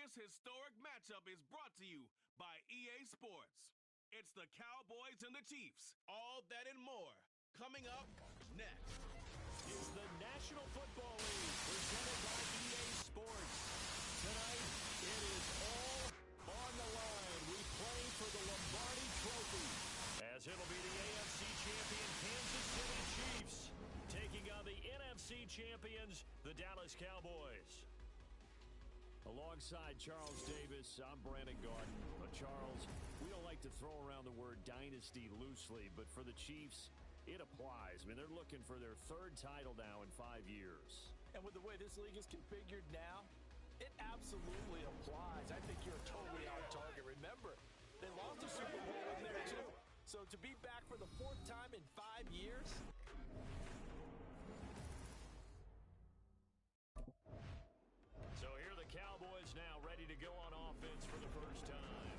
Historic matchup is brought to you by EA Sports. It's the Cowboys and the Chiefs. All that and more. Coming up next is the National Football League presented by EA Sports. Tonight, it is all on the line. We play for the Lombardi Trophy, as it'll be the AFC champion Kansas City Chiefs taking on the NFC champions, the Dallas Cowboys. Alongside Charles Davis, I'm Brandon Garden. Charles, we don't like to throw around the word dynasty loosely, but for the Chiefs, it applies. I mean, they're looking for their third title now in 5 years. And with the way this league is configured now, it absolutely applies. I think you're totally on target. Remember, they lost a Super Bowl in there too. So to be back for the fourth time in 5 years... So here are the Cowboys now ready to go on offense for the first time.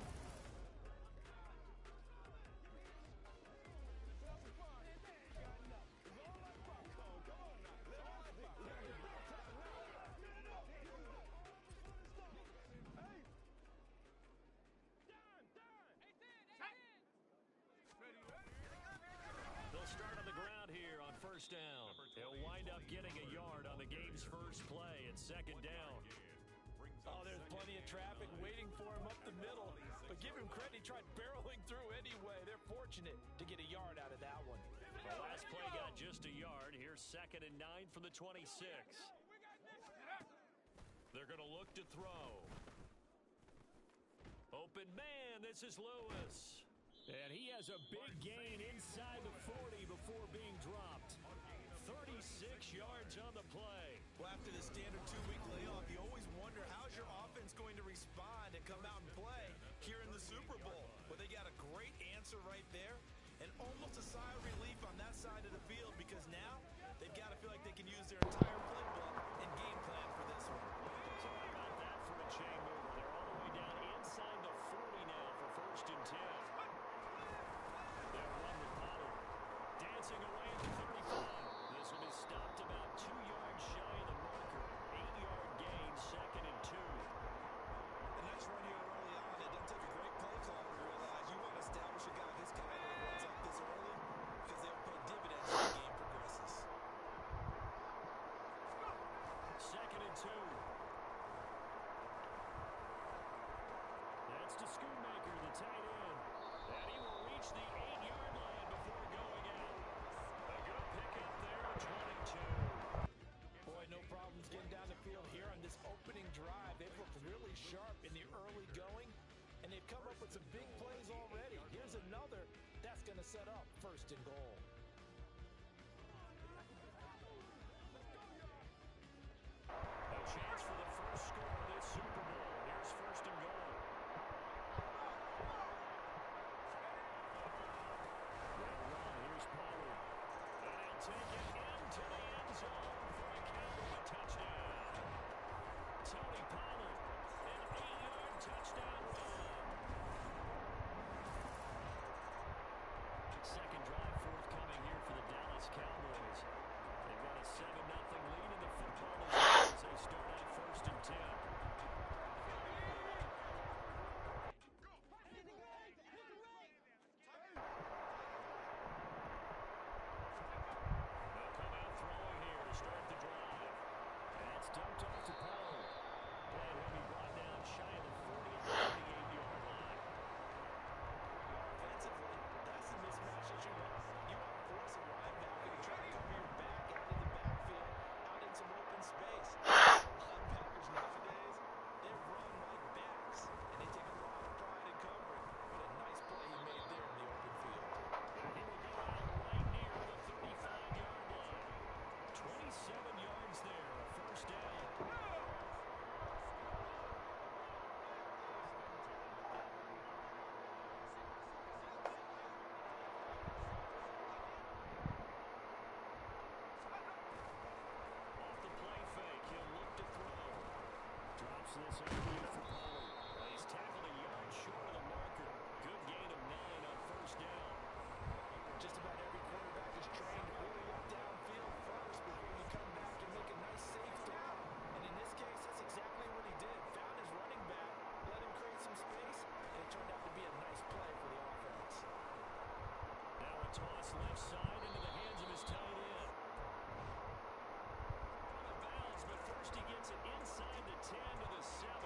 getting a yard on the game's first play at second down. Oh, there's plenty of traffic waiting for him up the middle. But give him credit, he tried barreling through anyway. They're fortunate to get a yard out of that one. The last play got just a yard. Here's 2nd and 9 from the 26. They're going to look to throw. Open man, this is Lewis. And he has a big gain inside the 40 before being dropped. 36 yards on the play. Well, after the standard 2-week layoff, you always wonder how's your offense going to respond and come out and play here in the Super Bowl. Well, they got a great answer right there and almost a sigh of relief on that side of the field because now they've got to feel like they can use their entire playbook and game plan for this one. Sorry about that for a chain mover. They're all the way down inside the 40 now for 1st and 10. They'll run with Pollard. Dancing away at the 35. This one is stopped about 2 yards shy of the marker. 8-yard gain, 2nd and 2. A nice run here early on. It doesn't take a great play caller to realize you want to establish a guy this caliber runs like this early because they'll pay dividends as the game progresses. 2nd and 2. That's to Schoonmaker, the tight end. And he will reach the 8-yard line before going out. A good pickup there at 22. Boy, no problems getting down the field here on this opening drive. They've looked really sharp in the early going, and they've come up with some big plays already. Here's another that's going to set up 1st and goal. A chance for the first score of this Super Bowl. Here's 1st and goal. They'll run. Here's Pollard. And he'll take it into the end zone for a Cowboy touchdown. Tony Pollard, an 8-yard touchdown run. Second drive forthcoming here for the Dallas Cowboys. They've got a 7-0 lead in the football as they start out 1st and 10. They'll come out throwing here to start the drive. That's dumped off to Pollard. And he'll be brought down shy of the 40 at the 38-yard line. Offensively, that's the mismatch that you want. You want to force a linebacker to try to cover your back out of the backfield, out in some open space. Linebackers nowadays, they run like backs, and they take a lot of pride in covering. What a nice play he made there in the open field. He will go out right near the 35-yard line. 27 yards there, a 1st down. Off the play fake, he'll look to throw. Drops this underneath for Pollard. He's tackled a yard short of the marker. Good gain of 9 on 1st down. Just about every quarterback is trained to really look downfield first before you come back and make a nice safe down. And in this case, that's exactly what he did. Found his running back, let him create some space, and it turned out to be a nice play for the offense. Now a toss left side into the hands of his tight end. Out of bounds, but first he gets it inside the 10 to the 7.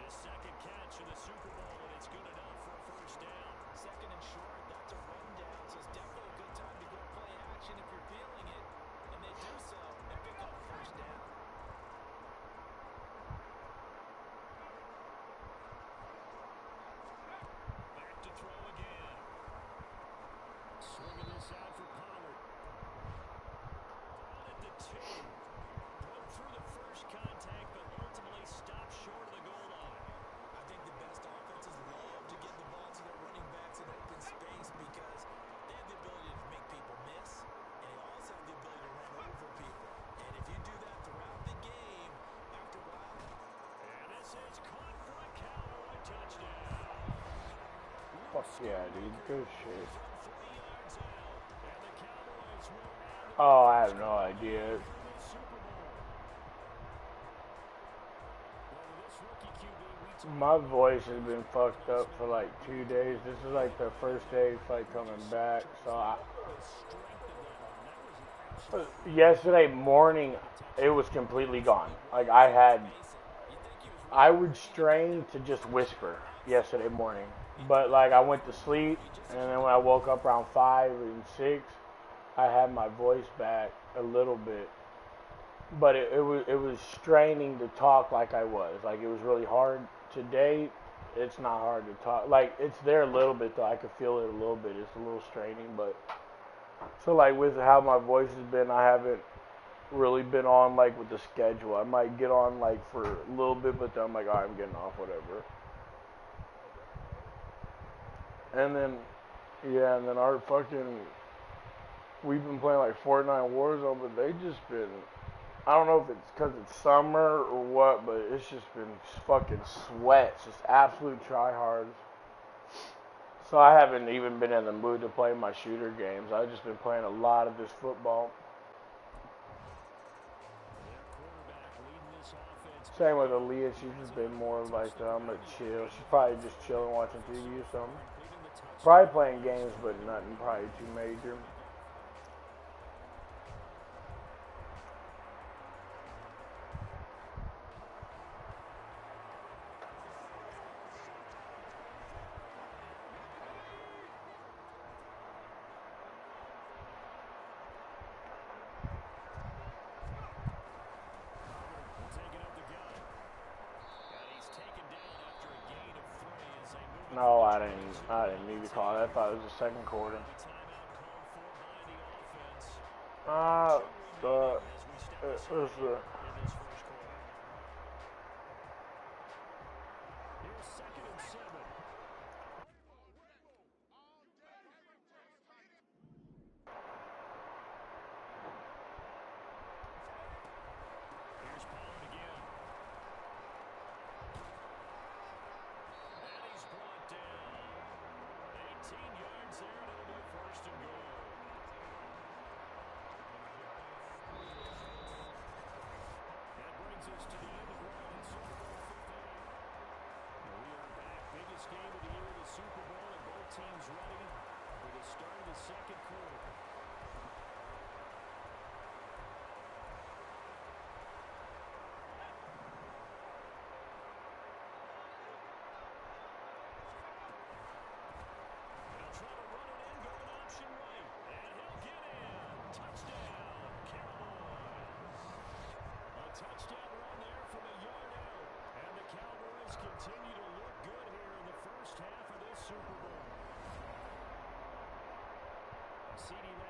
His 2nd catch of the Super Bowl, and it's good enough for a 1st down. 2nd and short, that's a rundown, so it's definitely a good time to go play action if you're feeling it. And they do so and pick up 1st down. Back to throw again. Swinging this out for Pollard. Down at the 2. Broke through the first contact, but ultimately stopped short of the goal line. I think the best offenses love to get the ball to their running backs in open space because they have the ability to make people miss, and they also have the ability to run over people. And if you do that throughout the game, after a while, And this is caught for a Cowboy touchdown. Fuck yeah, dude. Good shit. 40 yards out, and the Cowboys will add to Oh, I have no idea. the Super Bowl. Well, this rookie QB we talked My voice has been fucked up for like 2 days. This is like the first day it's like coming back. So the strength of that arm. That was an Yesterday morning, it was completely gone. Like I would strain to just whisper yesterday morning, but like I went to sleep, and then when I woke up around 5 and 6, I had my voice back a little bit, but it was straining to talk like I was. Like it was really hard. Today, it's not hard to talk. Like it's there a little bit though. I could feel it a little bit. It's a little straining, but so like with how my voice has been, I haven't really been on like with the schedule. I might get on like for a little bit, but then I'm like, alright, I'm getting off, whatever. And then, yeah, and then our fucking, we've been playing like Fortnite Warzone, but they just been, I don't know if it's because it's summer or what, but it's just been fucking sweats, just absolute tryhards. So I haven't even been in the mood to play my shooter games. I've just been playing a lot of this football. Same with Aaliyah, she's just been more like, I'm gonna chill. She's probably just chilling, watching TV or something. Probably playing games, but nothing probably too major. No, I didn't need to call it. I thought it was the second quarter. It was the.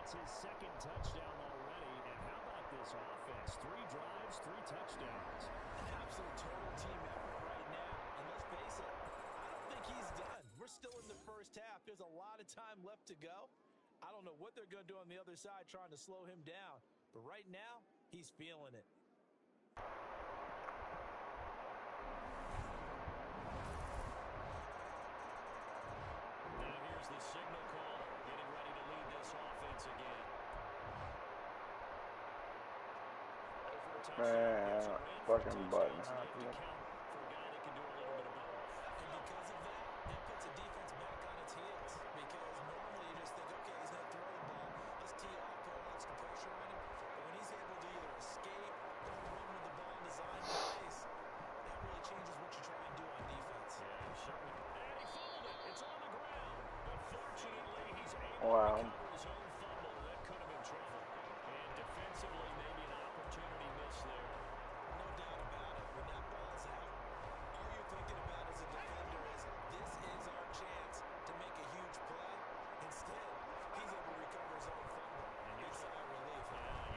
His second touchdown already, and how about this offense? 3 drives, 3 touchdowns. An absolute total team effort right now, and let's face it, I don't think he's done. We're still in the first half. There's a lot of time left to go. I don't know what they're going to do on the other side trying to slow him down, but right now, he's feeling it. Now here's the signal call, getting ready to lead this offense again. Man, fucking button happening. For a guy that can do a little bit of both. And because of that, it puts a defense back on its heels. Because normally you just think, okay, he's going to throw the ball. Let's tee off, put a lot of composure on him. But when he's able to either escape or run with the ball in design plays, that really changes what you try and do on defense. Yeah, certainly. And he fumbled it. It's on the ground. But fortunately, he's able Wow. to recover his own fumble. That could have been trouble. And defensively, maybe an opportunity miss there. No doubt about it. When that ball's out, all you're thinking about as a defender is, this is our chance to make a huge play. Instead, he's able to recover his own fumble. Big sigh of relief.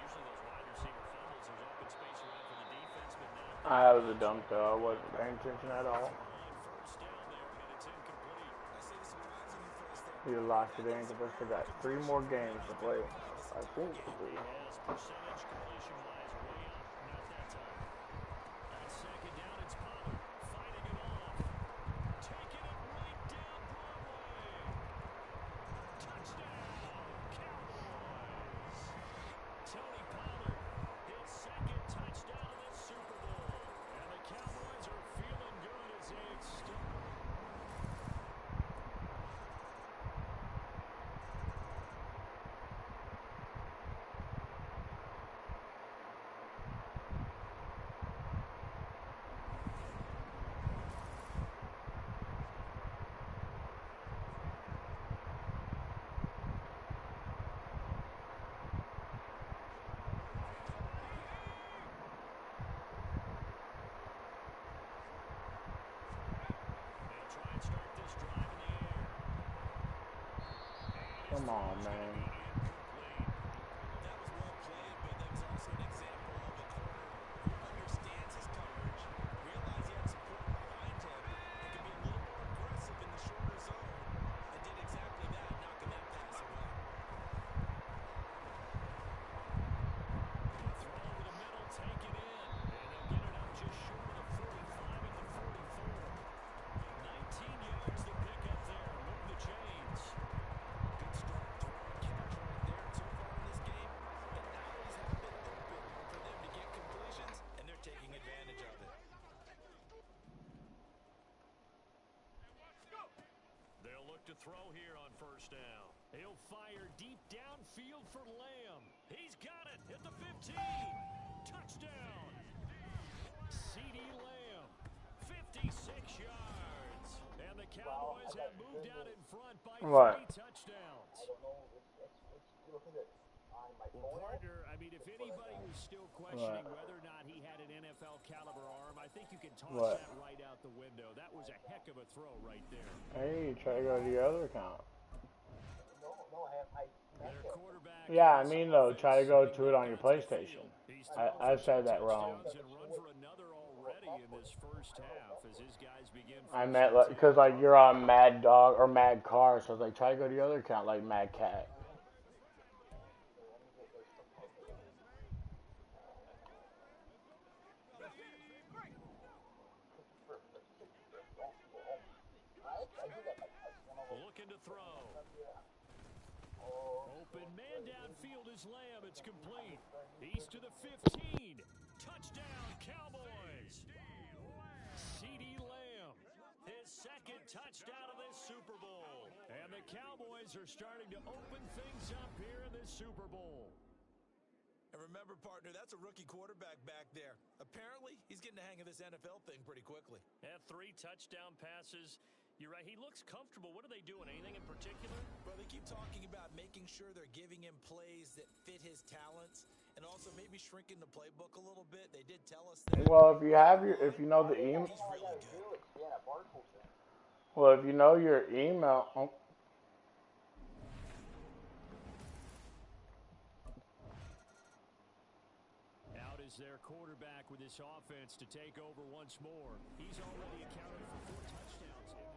Usually those wide receiver fumbles, there's open space around for the defense, but now That was a dump though. I wasn't paying attention at all. first down there, and it's incomplete. I say surprisingly for us there. You locked it in because I still got 3 more games to play. I think 3. Yes, percentage completion-wise, way up. Not that time. On second down, it's Pollard fighting it off. Taking it right down Broadway. Touchdown, Cowboys. Tony Pollard, his second touchdown of this Super Bowl. And the Cowboys are feeling good as they extend. Come on, man. That was well played, but that was also an example of a corner who understands his coverage, realized he had support behind him, and can be a little more aggressive in the shorter zone, and did exactly that, knocking that pass away. Throw over the middle, taken in, and they'll get it up just short of the 45 at the 44. 19 yards to pick up there. Move the chains. Good start, throwing cash right there. And so far in this game, the alleys have been open for them to get completions, and they're taking advantage of it. They'll look to throw here on first down. He'll fire deep downfield for Lamb. He's got it at the 15. Touchdown. C.D. Lamb, 56 yards. And the Cowboys have moved out in front by What? 3 touchdowns. Well, partner, I mean, if anybody was still questioning whether or not he had an NFL caliber arm, I think you can toss that right out the window. That was a heck of a throw right there. Hey, try to go to your other account. Their quarterback Yeah, I mean, though, try to go to it on your PlayStation. I said that wrong. and run for another already in this first half as his guys begin. I meant, because, like, you're on Mad Dog or Mad Car, so I was like, try to go to your other account, like Mad Cat. Looking to throw. Open man downfield is Lamb. It's complete. He's to the 15. Touchdown, Cowboys. C.D. Lamb, his second touchdown of this Super Bowl. And the Cowboys are starting to open things up here in this Super Bowl. And remember, partner, that's a rookie quarterback back there. Apparently, he's getting the hang of this NFL thing pretty quickly. Had 3 touchdown passes. You're right. He looks comfortable. What are they doing? Anything in particular? Well, they keep talking about making sure they're giving him plays that fit his talents and also maybe shrinking the playbook a little bit. They did tell us that. Well, if you know the email, He's really good. well, if you know your email, Out is their quarterback with this offense to take over once more. He's already accounted for 4 touchdowns in this.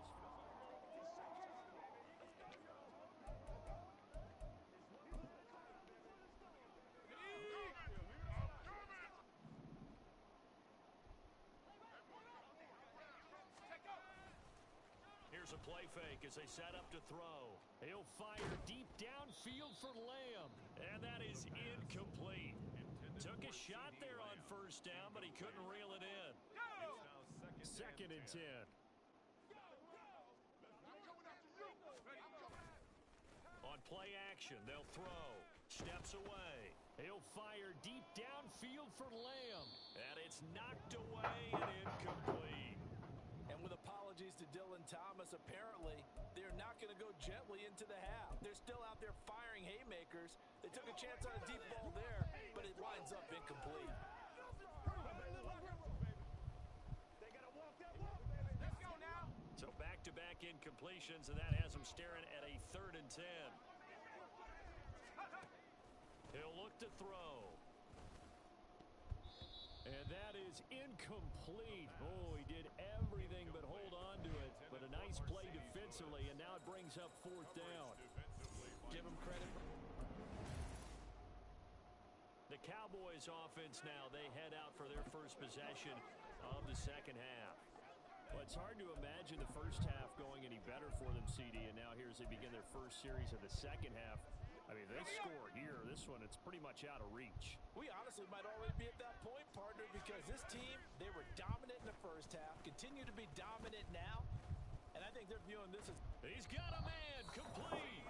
Here's a play fake as they set up to throw. He'll fire deep downfield for Lamb, and that is incomplete. Took a shot there on first down, but he couldn't reel it in. Second and 10. On play action, they'll throw. Steps away. He'll fire deep downfield for Lamb, and it's knocked away and incomplete. And with apologies to Dylan Thomas, apparently they're not going to go gently into the half. They're still out there firing haymakers. They took a chance on a deep ball there, but it winds up incomplete. So back-to-back incompletions, and that has them staring at a 3rd and 10. He'll look to throw. And that is incomplete. Oh, he did everything but hold on to it. But a nice play defensively, and now it brings up 4th down. Give him credit. The Cowboys offense now, they head out for their first possession of the second half. Well, it's hard to imagine the first half going any better for them, CD, and now here as they begin their first series of the second half. I mean, they score here. This one, it's pretty much out of reach. We honestly might already be at that point, partner, because this team, they were dominant in the first half, continue to be dominant now, and I think they're viewing this as... He's got a man, complete.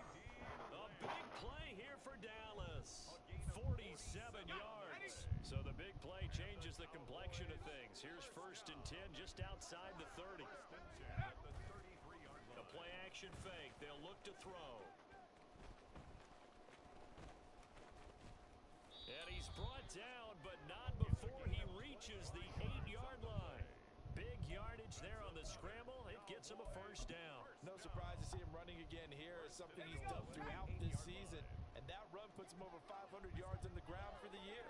A big play here for Dallas. 47 yards. So the big play changes the complexion of things. Here's 1st and 10 just outside the 30. The play action fake. They'll look to throw. And he's brought down, but not before he reaches the 8-yard line. Big yardage there on the scramble. It gets him a first down. No surprise to see him running again here. something he's done throughout this season, and that run puts him over 500 yards on the ground for the year.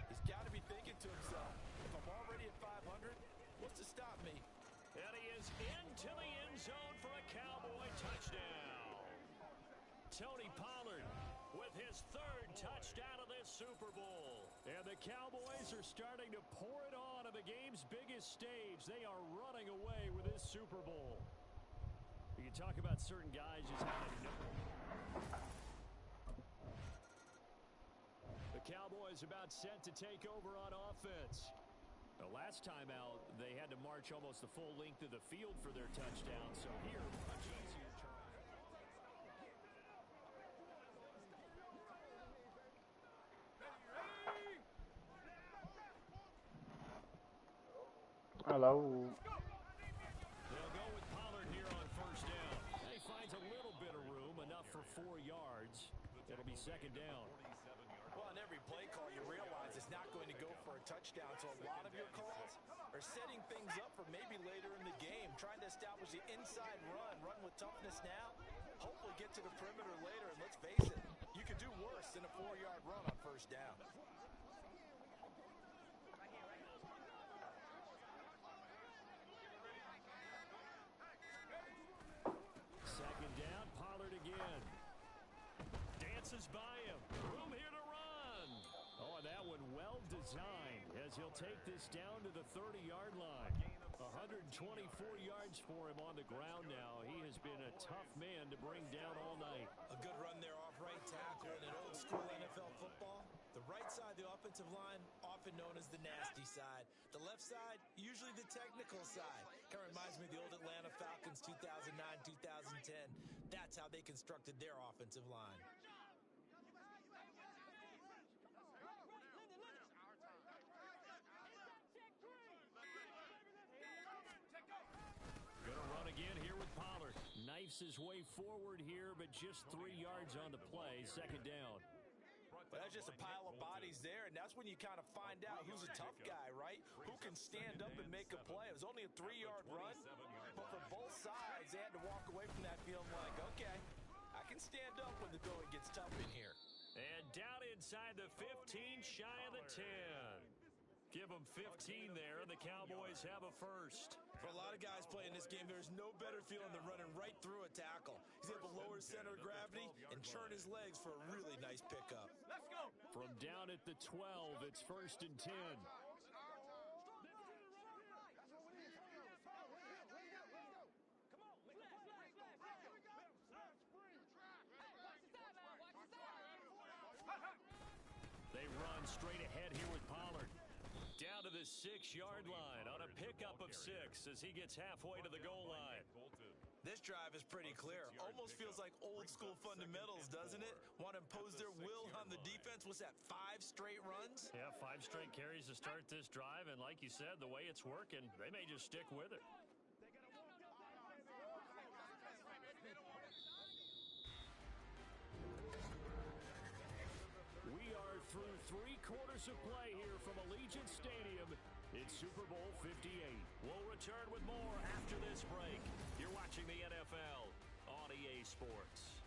He's got to be thinking to himself, if I'm already at 500, what's to stop me? And he is into the end zone for a Cowboy touchdown. Tony Pollard with his third touchdown of this Super Bowl. And the Cowboys are starting to pour it on the game's biggest stage. They are running away with this Super Bowl. You can talk about certain guys just having no. The Cowboys about set to take over on offense. The last time out, they had to march almost the full length of the field for their touchdown. So here, much easier try. Hello. They'll go with Pollard here on first down. And he finds a little bit of room, enough for 4 yards. It'll be second down. Well, on every play call, you realize it's not going to go for a touchdown. So a lot of your calls are setting things up for maybe later in the game, trying to establish the inside run with toughness now, hopefully get to the perimeter later. And let's face it, you could do worse than a 4-yard run on first down. Second down, Pollard again. Dances by him. Room here to run. Oh, and that one well designed as he'll take this down to the 30-yard line. 124 yards for him on the ground now. He has been a tough man to bring down all night. A good run there off right tackle in an old school NFL football. The right side of the offensive line, often known as the nasty side. The left side, usually the technical side. Kind of reminds me of the old Atlanta Falcons 2009-2010. That's how they constructed their offensive line. Gonna run again here with Pollard. Knifes his way forward here, but just 3 yards on the play. Second down. But that's just a pile of bodies there, and that's when you kind of find out who's a tough guy, right? Who can stand up and make a play. It was only a 3-yard run, but for both sides, they had to walk away from that feeling like, okay, I can stand up when the going gets tough in here. And down inside the 15, shy of the 10. Give them 15 there, and the Cowboys have a first. For a lot of guys playing this game, there's no better feeling than running right through a tackle. He's able to lower his center of gravity and churn his legs for a really nice pickup. Let's go. From down at the 12, it's first and 10. They run straight ahead here with Pollard. Down to the 6-yard line on a pickup of 6 as he gets halfway to the goal line. This drive is pretty clear. Almost feels like old school fundamentals, doesn't it? Want to impose their will on the defense. What's that, 5 straight runs? Yeah, 5 straight carries to start this drive, and like you said, the way it's working, they may just stick with it. We are through 3 quarters of play here from Allegiant Stadium in Super Bowl 58. We'll return with more after this break. You're watching the NFL on EA Sports.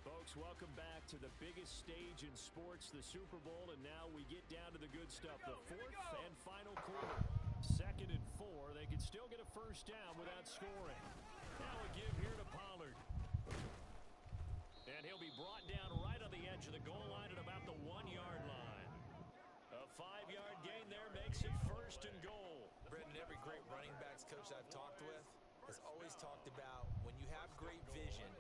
Folks, welcome back to the biggest stage in sports, the Super Bowl, and now we get down to the good stuff, the 4th and final quarter. 2nd and 4, they can still get a first down without scoring. Now a give here to Pollard. And he'll be brought down right on the edge of the goal line at about the 1-yard line. A 5-yard gain there makes it first and goal. Brendan, every great running backs coach I've talked with has always talked about when you have great vision,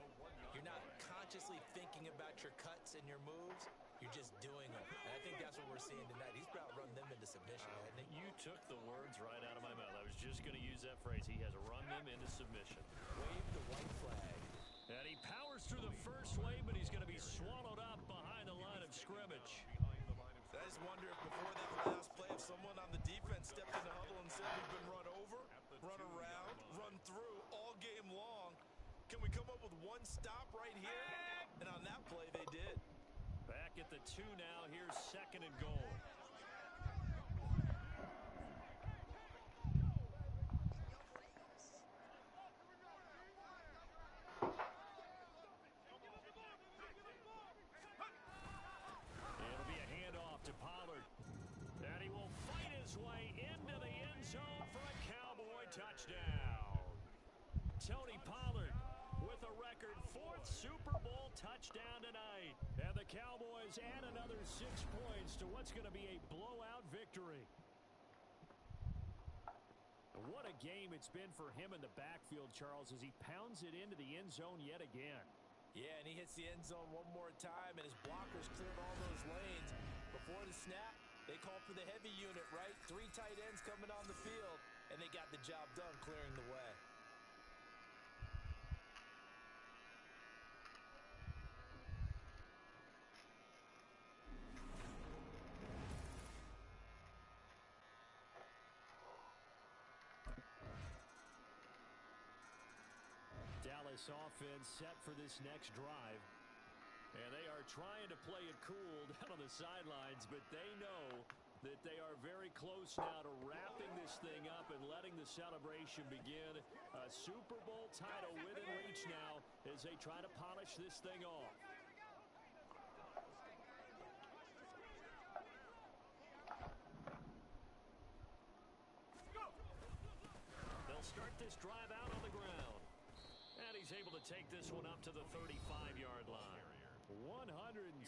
you're not consciously thinking about your cuts and your moves, you're just doing them. And I think that's what we're seeing tonight. He's about run them into submission, hasn't he? You took the words right out of my mouth. I was just going to use that phrase. He has run them into submission. Wave the white flag. And he powers through the first wave, but he's going to be swallowed up behind the line of scrimmage. I just wonder if before that last play, if someone on the defense stepped in the huddle and said we've been run over, run around, run through all game long. Can we come up with one stop right here? And on that play, they did. Back at the 2 now. Here's 2nd and goal. Super Bowl touchdown tonight. And the Cowboys add another 6 points to what's going to be a blowout victory. What a game it's been for him in the backfield, Charles, as he pounds it into the end zone yet again. Yeah, and he hits the end zone one more time, and his blockers cleared all those lanes. Before the snap, they called for the heavy unit, right? 3 tight ends coming on the field, and they got the job done clearing the way. Dallas offense set for this next drive. And they are trying to play it cool down on the sidelines, but they know that they are very close now to wrapping this thing up and letting the celebration begin. A Super Bowl title within reach now as they try to polish this thing off. They'll start this drive out on the ground. And he's able to take this one up to the 35-yard line. 164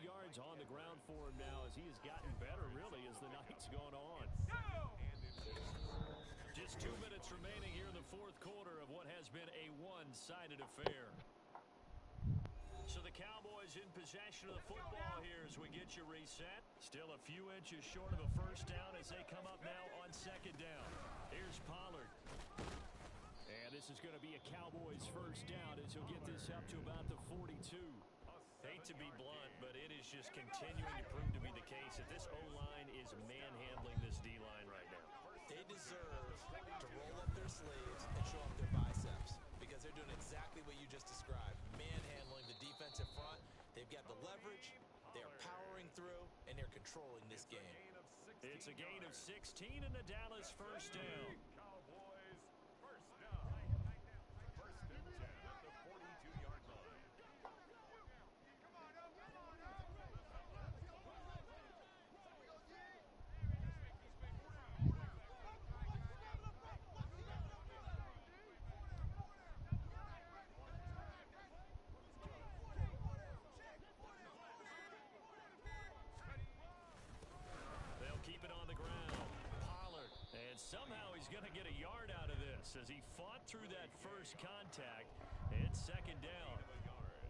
yards on the ground for him now as he has gotten better, really, as the night's gone on. Just 2 minutes remaining here in the fourth quarter of what has been a one-sided affair. So the Cowboys in possession of the football here as we get you reset. Still a few inches short of a first down as they come up now on second down. Here's Pollard. And this is going to be a Cowboys first down as he'll get this up to about the 42. Hate to be blunt, but it is just continuing to prove to be the case that this O-line is manhandling this D-line right now. They deserve to roll up their sleeves and show up their biceps because they're doing exactly what you just described, manhandling the defensive front. They've got the leverage, they're powering through, and they're controlling this game. It's a gain of 16 and the Dallas first down. Keep it on the ground. Pollard. And somehow he's going to get a yard out of this as he fought through that first contact. It's second down.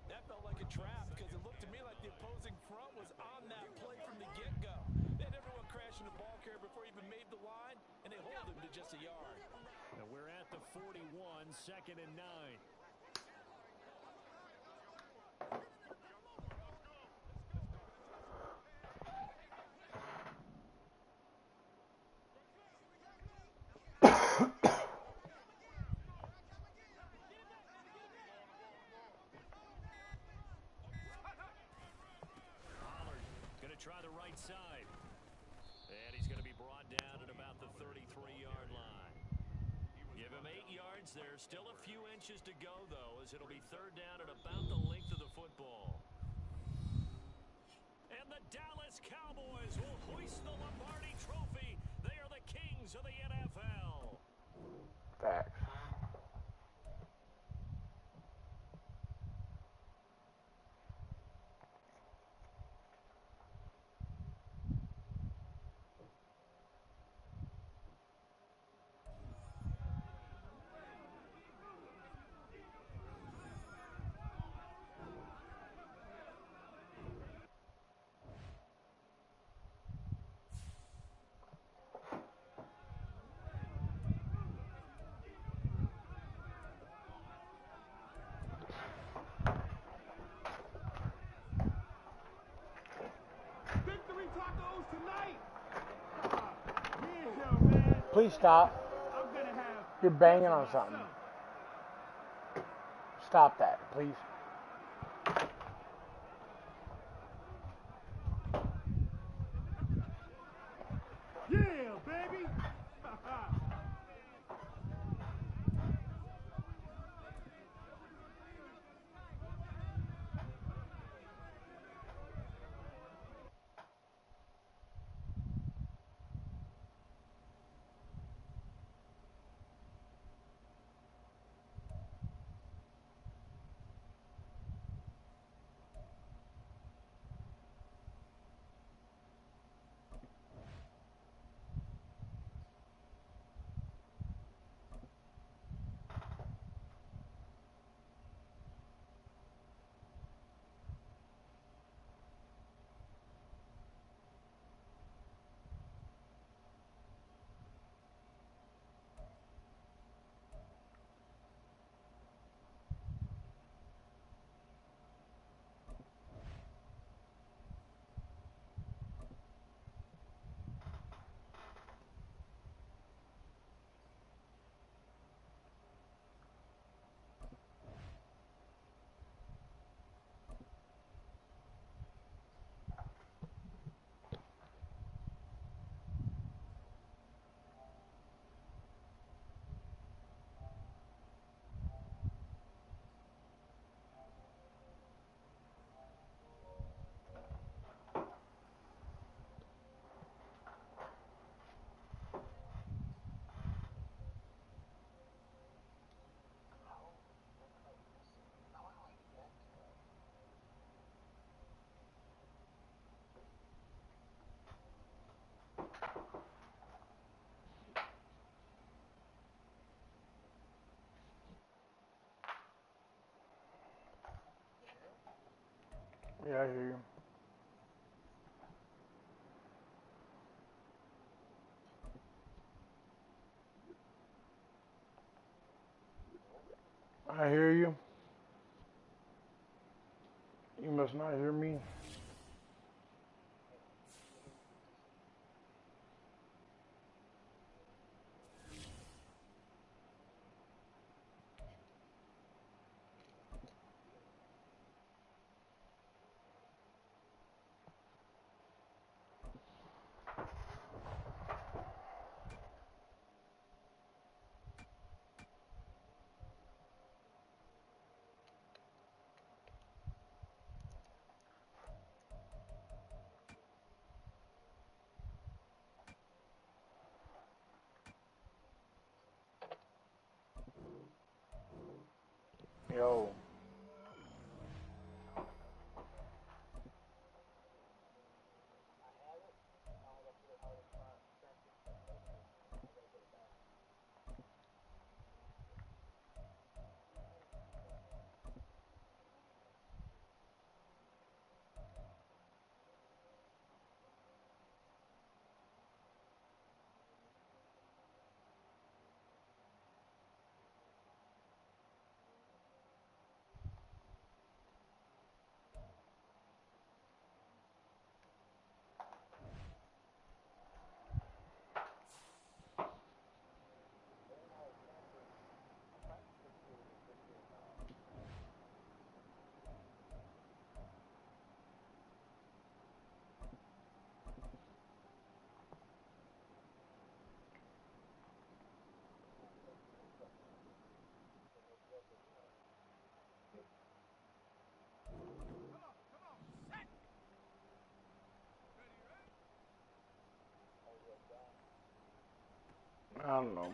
That felt like a trap because it looked to me like the opposing front was on that play from the get-go. They had everyone crashing the ball carrier before he even made the line, and they hold him to just a yard. And we're at the 41, second and 9. Try the right side. And he's going to be brought down at about the 33-yard line. Give him 8 yards there. Still a few inches to go, though, as it'll be third down at about the length of the football. And the Dallas Cowboys will hoist the Lombardi Trophy. They are the kings of the NFL. Facts. Please stop. You're banging on something. Stop that, please. Yeah, baby. Yeah, I hear you. I hear you. You must not hear me. Yo. I don't know.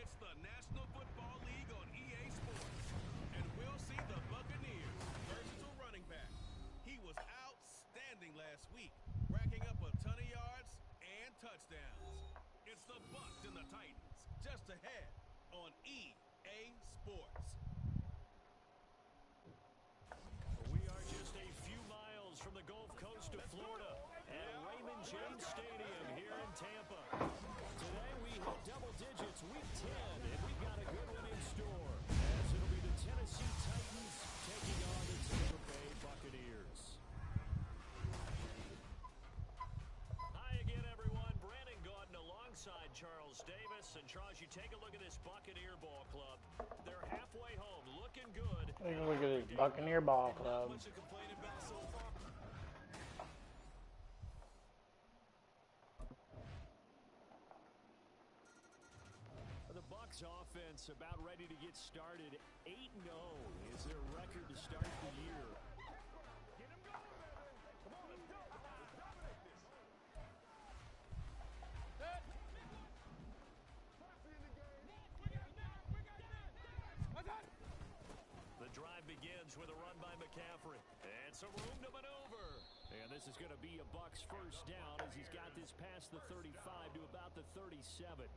It's the National Football League on EA Sports. And we'll see the Buccaneers, versatile running back. He was outstanding last week, racking up a ton of yards and touchdowns. It's the Bucs and the Titans, just ahead on EA Sports. We are just a few miles from the Gulf Coast of Florida at Raymond James Stadium here in Tampa. Today we hit double digits week 10, and we've got a good one in store, as it'll be the Tennessee Titans taking on the Tampa Bay Buccaneers. Hi again, everyone. Brandon Gautin alongside Charles Davis. And Charles, you take a look at this Buccaneer ball club. They're halfway home, looking good. Take a look at this Buccaneer ball club. What you complain about so far? The Bucs offense about ready to get started. 8-0 is their record to start the year. Get him going, baby. Come on, let's go. Let's dominate this. Mercy in the game. We got that. We got that. What's that? The drive begins with a run by McCaffrey. And some room to maneuver. And this is going to be a Bucs first down as he's got this past the 35 to about the 37.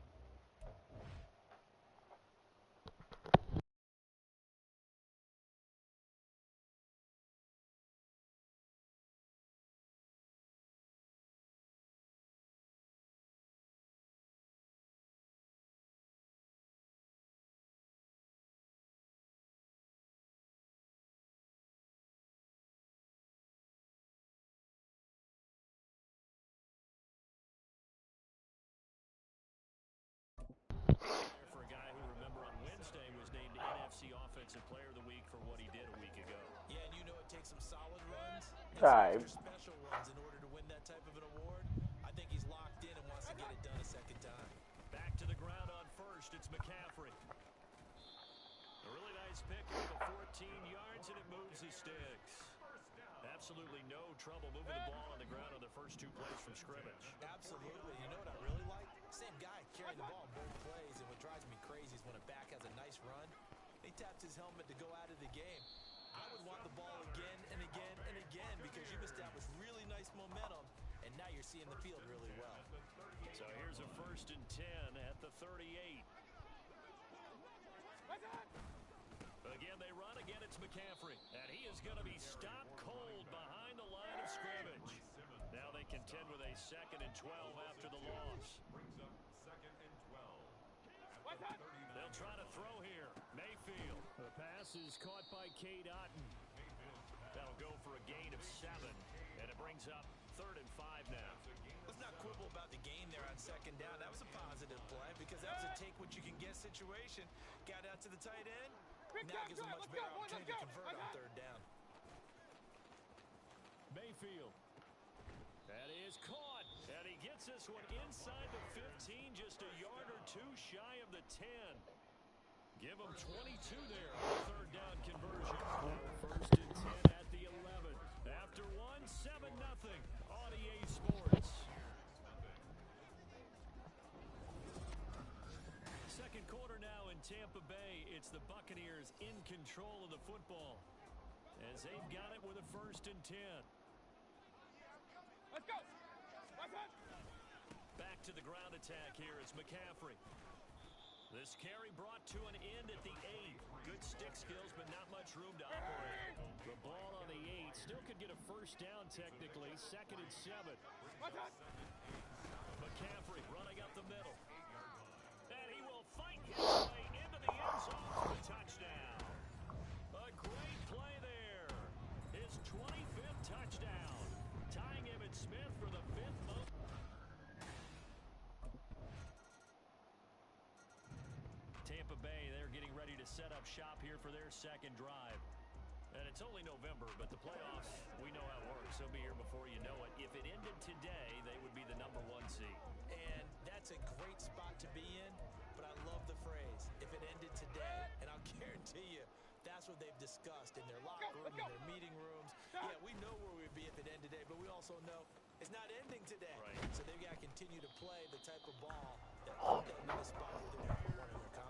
For a guy who, remember, on Wednesday was named NFC Offensive Player of the Week for what he did a week ago. Yeah, and you know it takes some solid runs and Right. some extra special runs in order to win that type of an award. I think he's locked in and wants to get it done a second time. Back to the ground on first, it's McCaffrey. A really nice pick at the 14 yards, and it moves the sticks. Absolutely no trouble moving the ball on the ground on the first two plays from scrimmage. Absolutely. You know what I really like? Same guy carrying the ball both plays, and what drives me crazy is when a back has a nice run, he taps his helmet to go out of the game. I would want the ball again and again and again because you've established really nice momentum, and now you're seeing the field really well. So here's a 1st and 10 at the 38. Again, they run. Again, it's McCaffrey. And he is going to be stopped cold behind the line of scrimmage. Now they contend with a 2nd and 12 after the loss. They'll try to throw here. Mayfield. The pass is caught by Cade Otton. That'll go for a gain of 7. And it brings up 3rd and 5 now. Let's not quibble about the gain there on 2nd down. That was a positive play because that was a take-what-you-can-get situation. Got out to the tight end. Now gives a much better opportunity to convert on 3rd down. Mayfield. That is caught. And he gets this one inside the 15, just a yard or two shy of the 10. Give him 22 there on 3rd down conversion. 1st and 10 at the 11. After one, 7-0 on EA Sports. Second quarter now in Tampa Bay. It's the Buccaneers in control of the football as they've got it with a 1st and 10. Let's go. What's that? Back to the ground attack here is McCaffrey. This carry brought to an end at the 8. Good stick skills, but not much room to operate. The ball on the 8 still could get a 1st down technically. 2nd and 7. McCaffrey running up the middle. And he will fight his way into the end zone for a touchdown. A great play there. His 25th touchdown. Tying Emmitt Smith for the 5th most. Tampa Bay, they're getting ready to set up shop here for their 2nd drive. And it's only November, but the playoffs, we know how it works. They'll be here before you know it. If it ended today, they would be the #1 seed. And that's a great spot to be in, but I love the phrase, if it ended today. And I'll guarantee you, that's what they've discussed in their locker room, in their meeting rooms. Yeah, we know where we'd be if it ended today, but we also know it's not ending today. Right. So they've got to continue to play the type of ball that put them in the spot where they're #1 in their conference.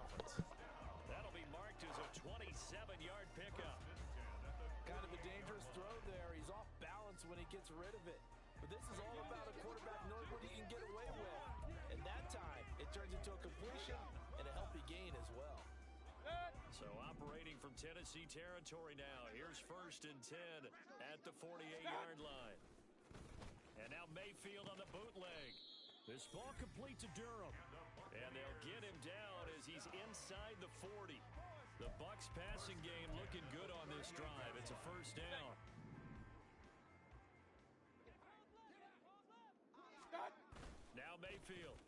throw there. He's off balance when he gets rid of it. But this is all about a quarterback knowing what he can get away with. And that time, it turns into a completion and a healthy gain as well. So operating from Tennessee territory now. Here's 1st and 10 at the 48-yard line. And now Mayfield on the bootleg. This ball complete to Durham. And they'll get him down as he's inside the 40. The Bucs passing game looking good on this drive. It's a 1st down. Now Mayfield.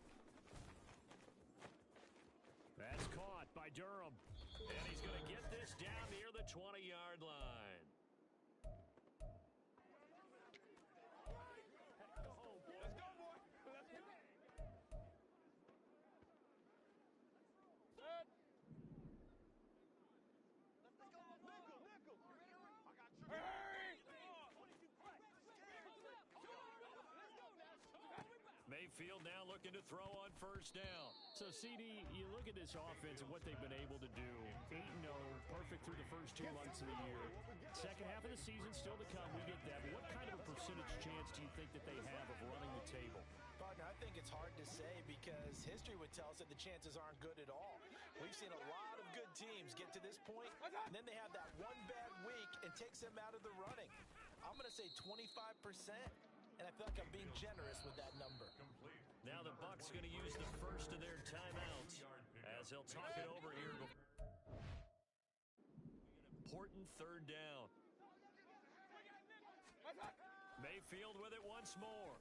That's caught by Durham. And he's going to get this down near the 20-yard line. Mayfield now looking to throw on 1st down. So, CD, you look at this offense and what they've been able to do. 8-0, perfect through the first 2 months of the year. Second half of the season still to come. We get that. But what kind of a percentage chance do you think that they have of running the table? Partner, I think it's hard to say because history would tell us that the chances aren't good at all. We've seen a lot of good teams get to this point, and then they have that one bad week and takes them out of the running. I'm going to say 25%, and I feel like I'm being generous with that number. Now the Bucs going to use the first of their timeouts as they'll talk it over here. Important 3rd down. Mayfield with it once more.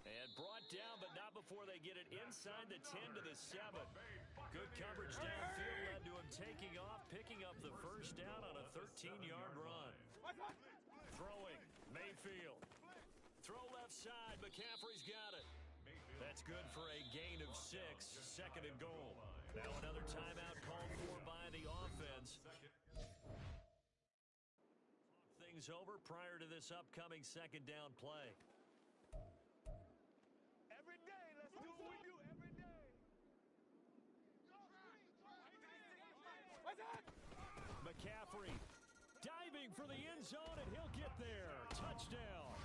And brought down, but not before they get it inside the 10 to the 7. Good coverage downfield led to him taking off, picking up the 1st down on a 13-yard run. Throwing, Mayfield. Throw left side, McCaffrey's got it. That's good for a gain of 6, 2nd and goal. Now another timeout called for by the offense. Things over prior to this upcoming 2nd down play. Every day, let's do what we do every day. McCaffrey diving for the end zone, and he'll get there. Touchdown.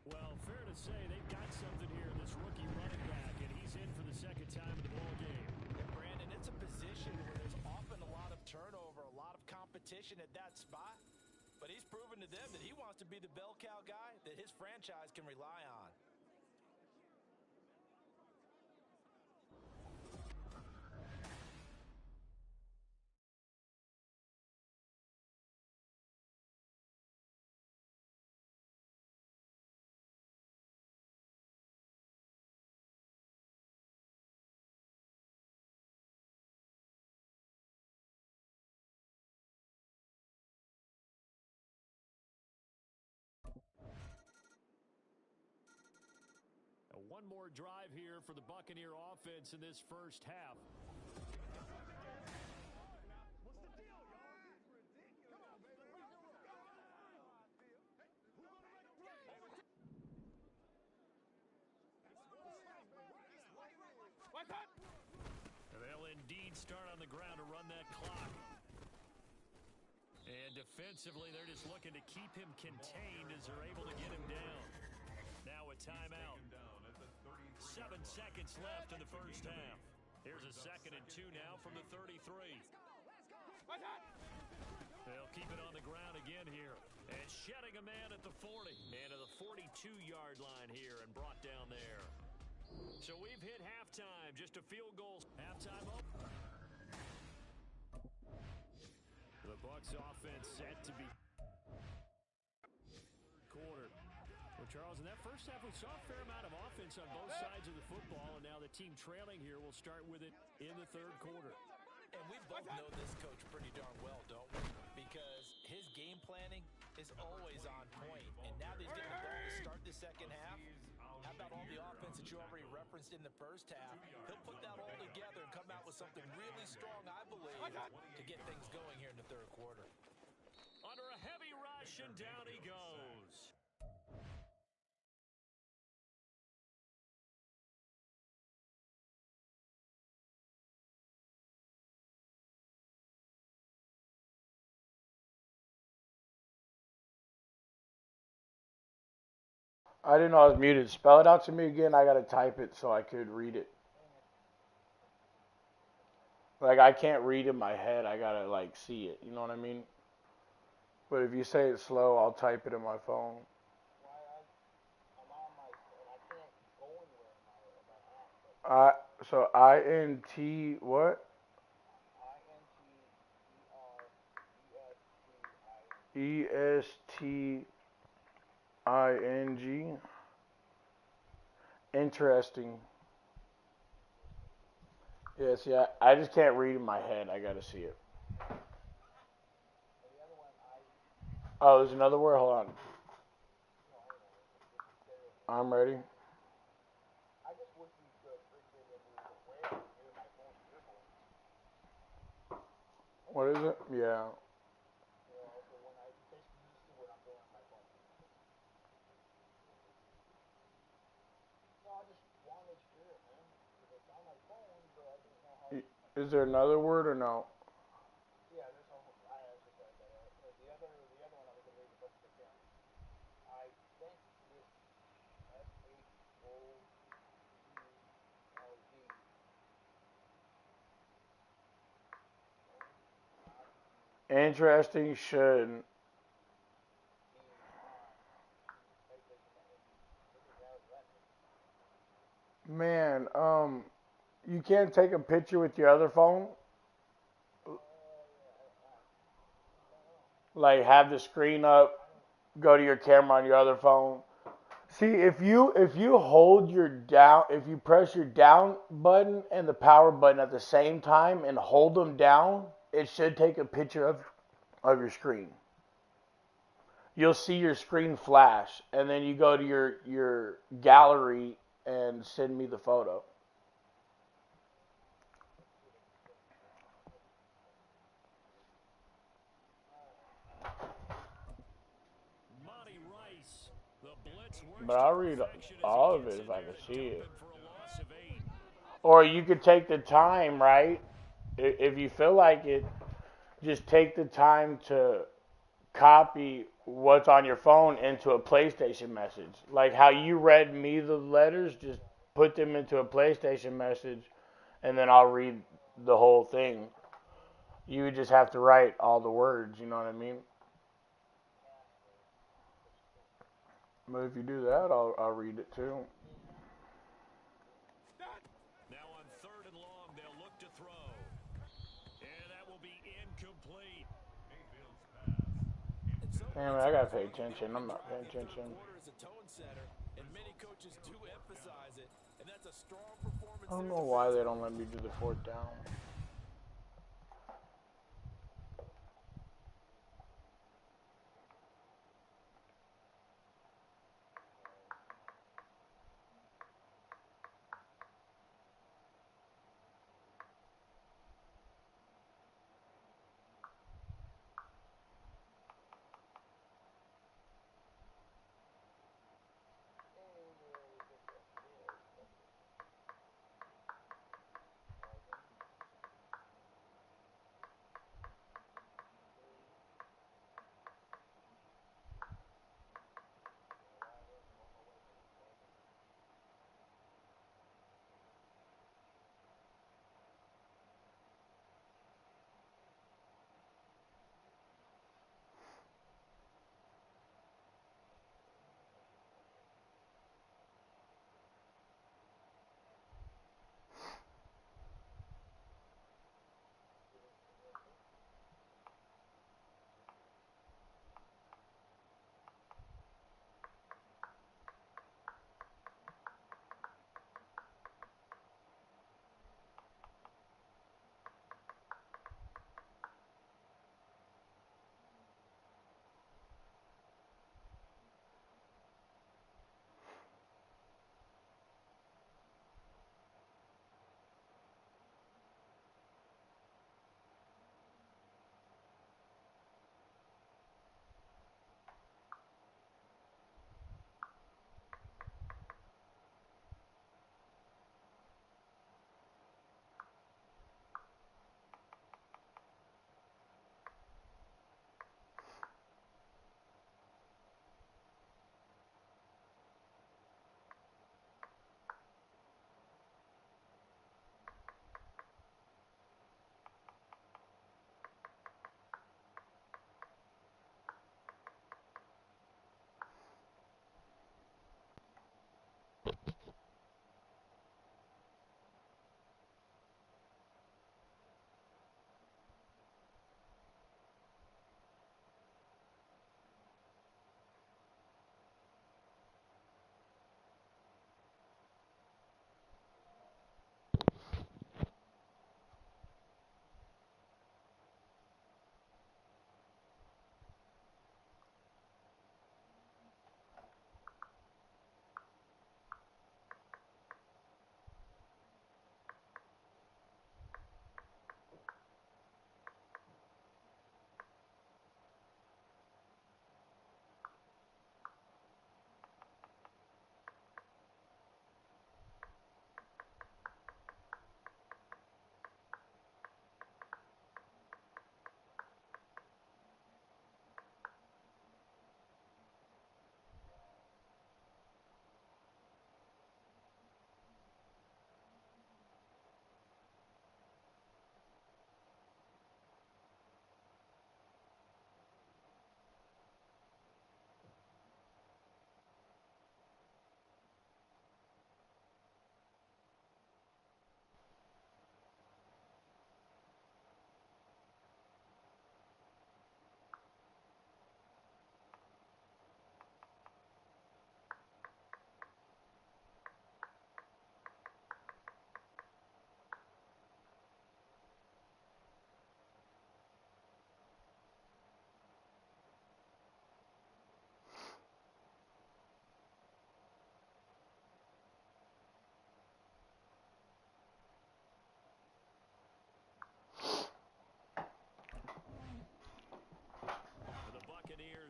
Well, fair to say they've got something here, this rookie running back, and he's in for the 2nd time in the ballgame. And Brandon, it's a position where there's often a lot of turnover, a lot of competition at that spot. But he's proven to them that he wants to be the bell cow guy that his franchise can rely on. One more drive here for the Buccaneer offense in this 1st half. What's the deal, y'all? Come on, baby. They'll indeed start on the ground to run that clock. And defensively, they're just looking to keep him contained as they're able to get him down. Now a timeout. 7 seconds left in the 1st half. Here's a 2nd and 2 now from the 33. They'll keep it on the ground again here. And shedding a man at the 40. And to the 42-yard line here and brought down there. So we've hit halftime. Just a field goal. Halftime up. The Bucs offense set to be quarter. Well, Charles, in that 1st half, we saw a fair amount of offense on both sides of the football, and now the team trailing here will start with it in the 3rd quarter. And we both know this coach pretty darn well, don't we? Because his game planning is always on point. And now that he's getting the ball to start the 2nd half, how about all the offense that you already referenced in the 1st half? He'll put that all together and come out with something really strong, I believe, to get things going here in the 3rd quarter. Under a heavy rush, and down he goes. I didn't know I was muted. Spell it out to me again. I gotta type it so I could read it. Like I can't read in my head. I gotta like see it. You know what I mean? But if you say it slow, I'll type it in my phone. I so INT what? ESTING. Interesting. Yeah, see, I just can't read in my head. I gotta see it. Oh, there's another word. Hold on. I'm ready. What is it? Yeah. Is there another word or no? Interesting should. Man, you can't take a picture with your other phone? Like have the screen up, go to your camera on your other phone. See, if you hold your down, if you press your down button and the power button at the same time and hold them down, it should take a picture of your screen. You'll see your screen flash, and then you go to your gallery and send me the photo. Monty Rice, the blitz But works to I'll read perfection as he all of gets it in if I there can to see dump it. him for a loss of 8. Or you could take the time, right? If you feel like it, just take the time to copy what's on your phone into a PlayStation message. Like how you read me the letters, just put them into a PlayStation message, and then I'll read the whole thing. You would just have to write all the words, you know what I mean? But if you do that, I'll read it too. Now on 3rd and long, they'll look to throw. And that will be incomplete. Mayfield's pass. In some Damn it, ways, I it gotta looks pay like the attention. I'm opening not drive paying of the third attention. quarter is a tone setter, and many coaches do emphasize it, and that's a strong performance I don't there know why they defensively. don't let me do the fourth down.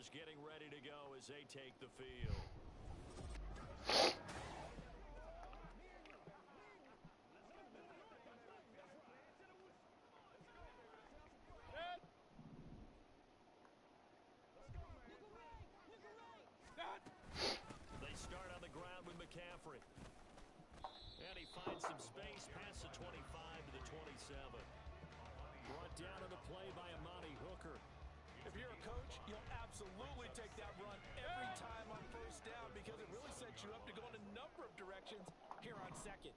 players getting ready to go as they take the field. They start on the ground with McCaffrey. And he finds some space past the 25 to the 27. Brought down on the play by Amani Hooker. If you're a coach, you'll absolutely take that run every time on first down because it really sets you up to go in a number of directions here on second.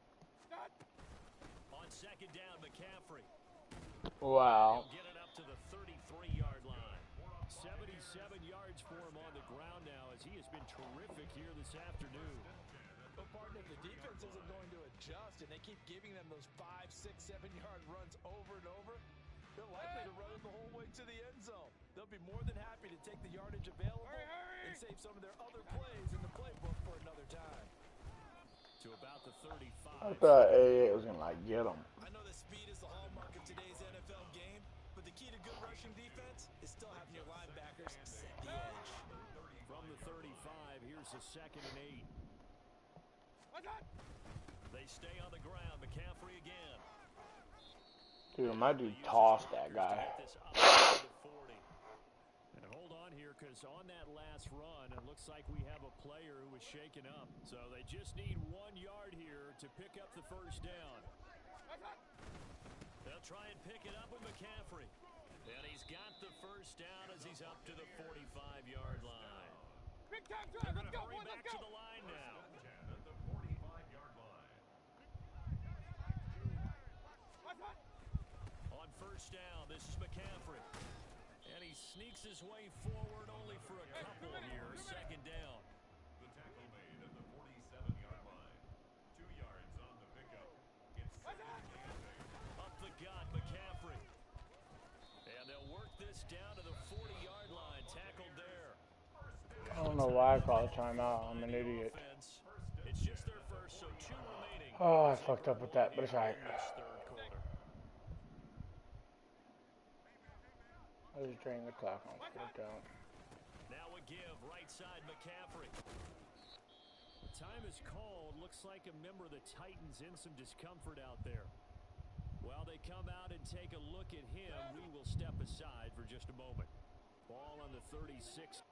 On second down, McCaffrey. Wow. He'll get it up to the 33-yard line. 77 yards for him on the ground now as he has been terrific here this afternoon. But partner, if the defense isn't going to adjust and they keep giving them those 5, 6, 7-yard runs over and over, they're likely to run it the whole way to the end zone. They'll be more than happy to take the yardage available and save some of their other plays in the playbook for another time. To about the 35. I thought AA was going to, like, get him. I know that speed is the hallmark of today's NFL game, but the key to good rushing defense is still having your linebackers set the edge. From the 35, here's a 2nd and 8. They stay on the ground. McCaffrey again. Dude, my dude tossed that guy. And hold on here because on that last run, it looks like we have a player who was shaken up. So they just need 1 yard here to pick up the first down. They'll try and pick it up with McCaffrey. And he's got the first down as he's up to the 45-yard line. Big time They're drive. going to hurry back to the line now. On first down, this is McCaffrey. And he sneaks his way forward only for a couple here. Second down. The tackle made at the 47-yard line. 2 yards on the pickup. It's Up the gut, McCaffrey. And they'll work this down to the 40-yard line. Tackled there. I don't know why I called a timeout. I'm an idiot. It's just their first, so 2 remaining. Oh, I fucked up with that, but it's alright. This third quarter. I was drained the clock on 4th down. Now a give, right side McCaffrey. Time is called. Looks like a member of the Titans in some discomfort out there. While they come out and take a look at him, we will step aside for just a moment. Ball on the 36.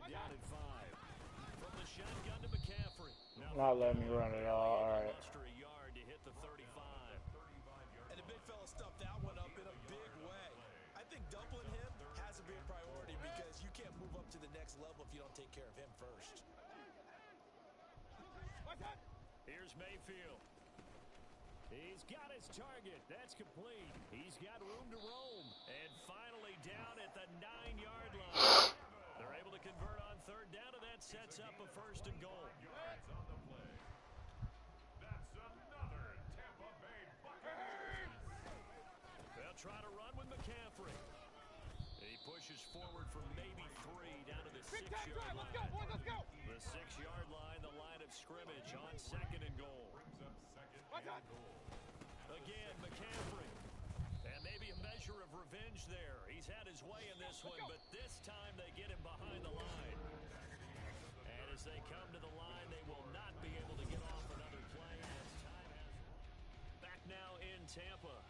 Down at 5. From the shotgun to McCaffrey. Not letting me run it all. Alright. Muster a yard to hit the 35. And the big fella stuffed that one up in a big way. I think doubling him has to be a priority because you can't move up to the next level if you don't take care of him first. Here's Mayfield. He's got his target. That's complete. He's got room to roam. And finally down at the 9-yard line. They're able to convert on third down, and that sets up a 1st and goal. yards on the play. That's another Tampa Bay Buccaneers. They'll try to run with McCaffrey. He pushes forward from maybe 3 down to the 6-yard line. Let's go, boys, let's go. The 6-yard line, the line of scrimmage on 2nd and goal. Brings up 2nd and goal. Again, McCaffrey. And maybe a measure of revenge there. He's had his way in this one, but this time they get him behind the line. And as they come to the line, they will not be able to get off another play as time has run. Back now in Tampa.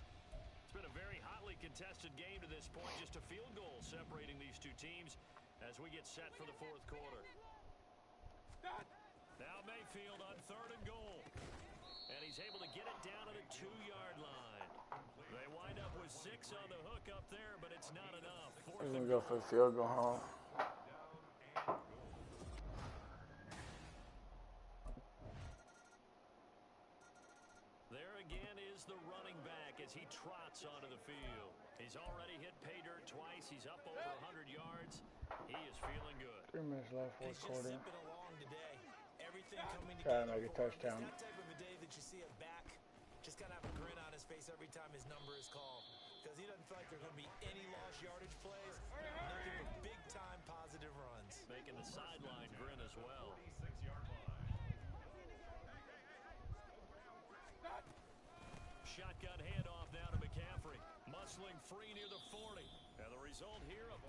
It's been a very hotly contested game to this point. Just a field goal separating these two teams as we get set for the 4th quarter. Now Mayfield on 3rd and goal. And he's able to get it down to the 2-yard line. They wind up with 6 on the hook up there, but it's not enough. We're going to go for the field goal home. There again is the running back as he trots onto the field. He's already hit pay dirt twice. He's up over 100 yards. He is feeling good. 3 minutes left, 4th quarter. Zipping along today. Everything coming Try to together make a for him. touchdown. It's that type of a day that you see a back just kind of have a grin on his face every time his number is called because he doesn't feel like there are going to be any lost yardage plays, nothing but big-time positive runs. Making the sideline grin as well. 46-yard line. Shotgun handoff now to McCaffrey. Muscling free near the 40. And the result here, a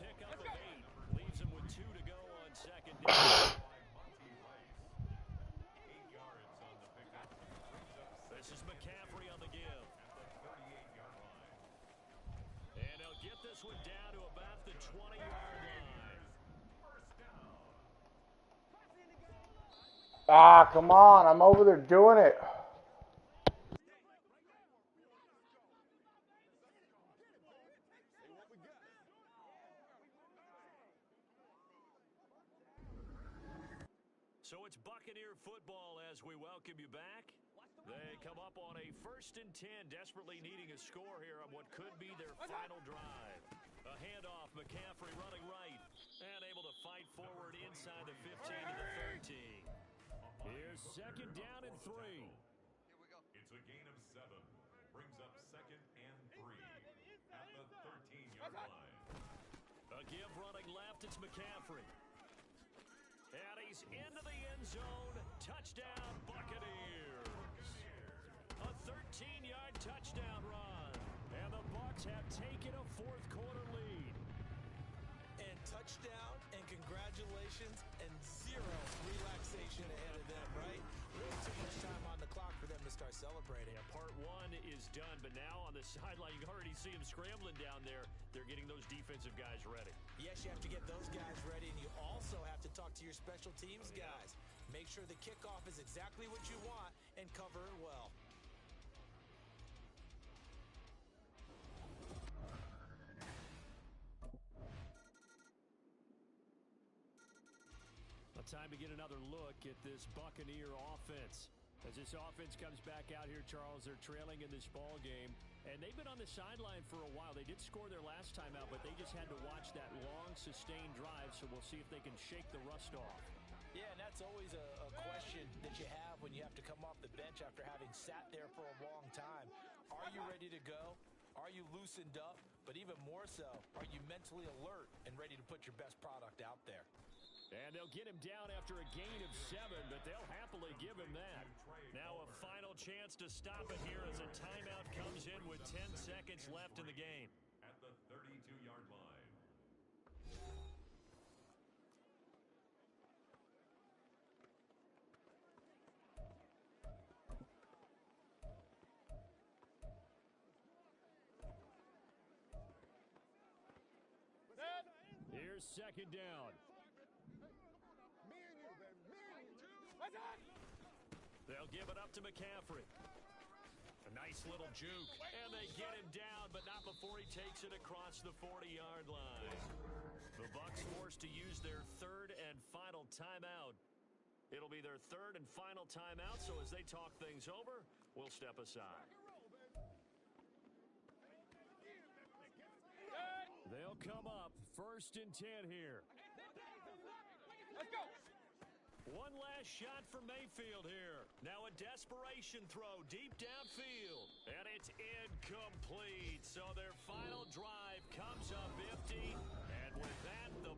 this one down to about the 20-yard line. Ah, come on. I'm over there doing it. So it's Buccaneer football as we welcome you back. They come up on a 1st and 10, desperately needing a score here on what could be their final drive. A handoff, McCaffrey running right, and able to fight forward inside the 15 to the 13. Here's 2nd down and 3. It's a gain of 7. Brings up 2nd and 3 at the 13-yard line. A give running left, it's McCaffrey. And he's into the end zone. Touchdown, Buccaneers. A 13-yard touchdown run. And the Bucs have taken a 4th quarter lead. And touchdown and congratulations and zero relaxation ahead of them, right? Way too much time on the clock for them to start celebrating. Yeah, part 1 is done, but now on the sideline, you can already see him scrambling down there. They're getting those defensive guys ready. Yes, you have to get those guys ready, and you also have to talk to your special teams guys. Make sure the kickoff is exactly what you want and cover it well. Time to get another look at this Buccaneer offense. As this offense comes back out here, Charles, they're trailing in this ball game, and they've been on the sideline for a while. They did score their last time out, but they just had to watch that long, sustained drive, so we'll see if they can shake the rust off. Yeah, and that's always a question that you have when you have to come off the bench after having sat there for a long time. Are you ready to go? Are you loosened up? But even more so, are you mentally alert and ready to put your best product out there? And they'll get him down after a gain of 7, but they'll happily give him that. Now a final chance to stop it here as a timeout comes in with 10 seconds left in the game. At the 32-yard line. Here's 2nd down. They'll give it up to McCaffrey. A nice little juke. And they get him down, but not before he takes it across the 40-yard line. The Bucs forced to use their 3rd and final timeout. It'll be their 3rd and final timeout, so as they talk things over, we'll step aside. They'll come up 1st and 10 here. Let's go. One last shot for Mayfield here. Now a desperation throw deep downfield. And it's incomplete. So their final drive comes up empty. And with that, the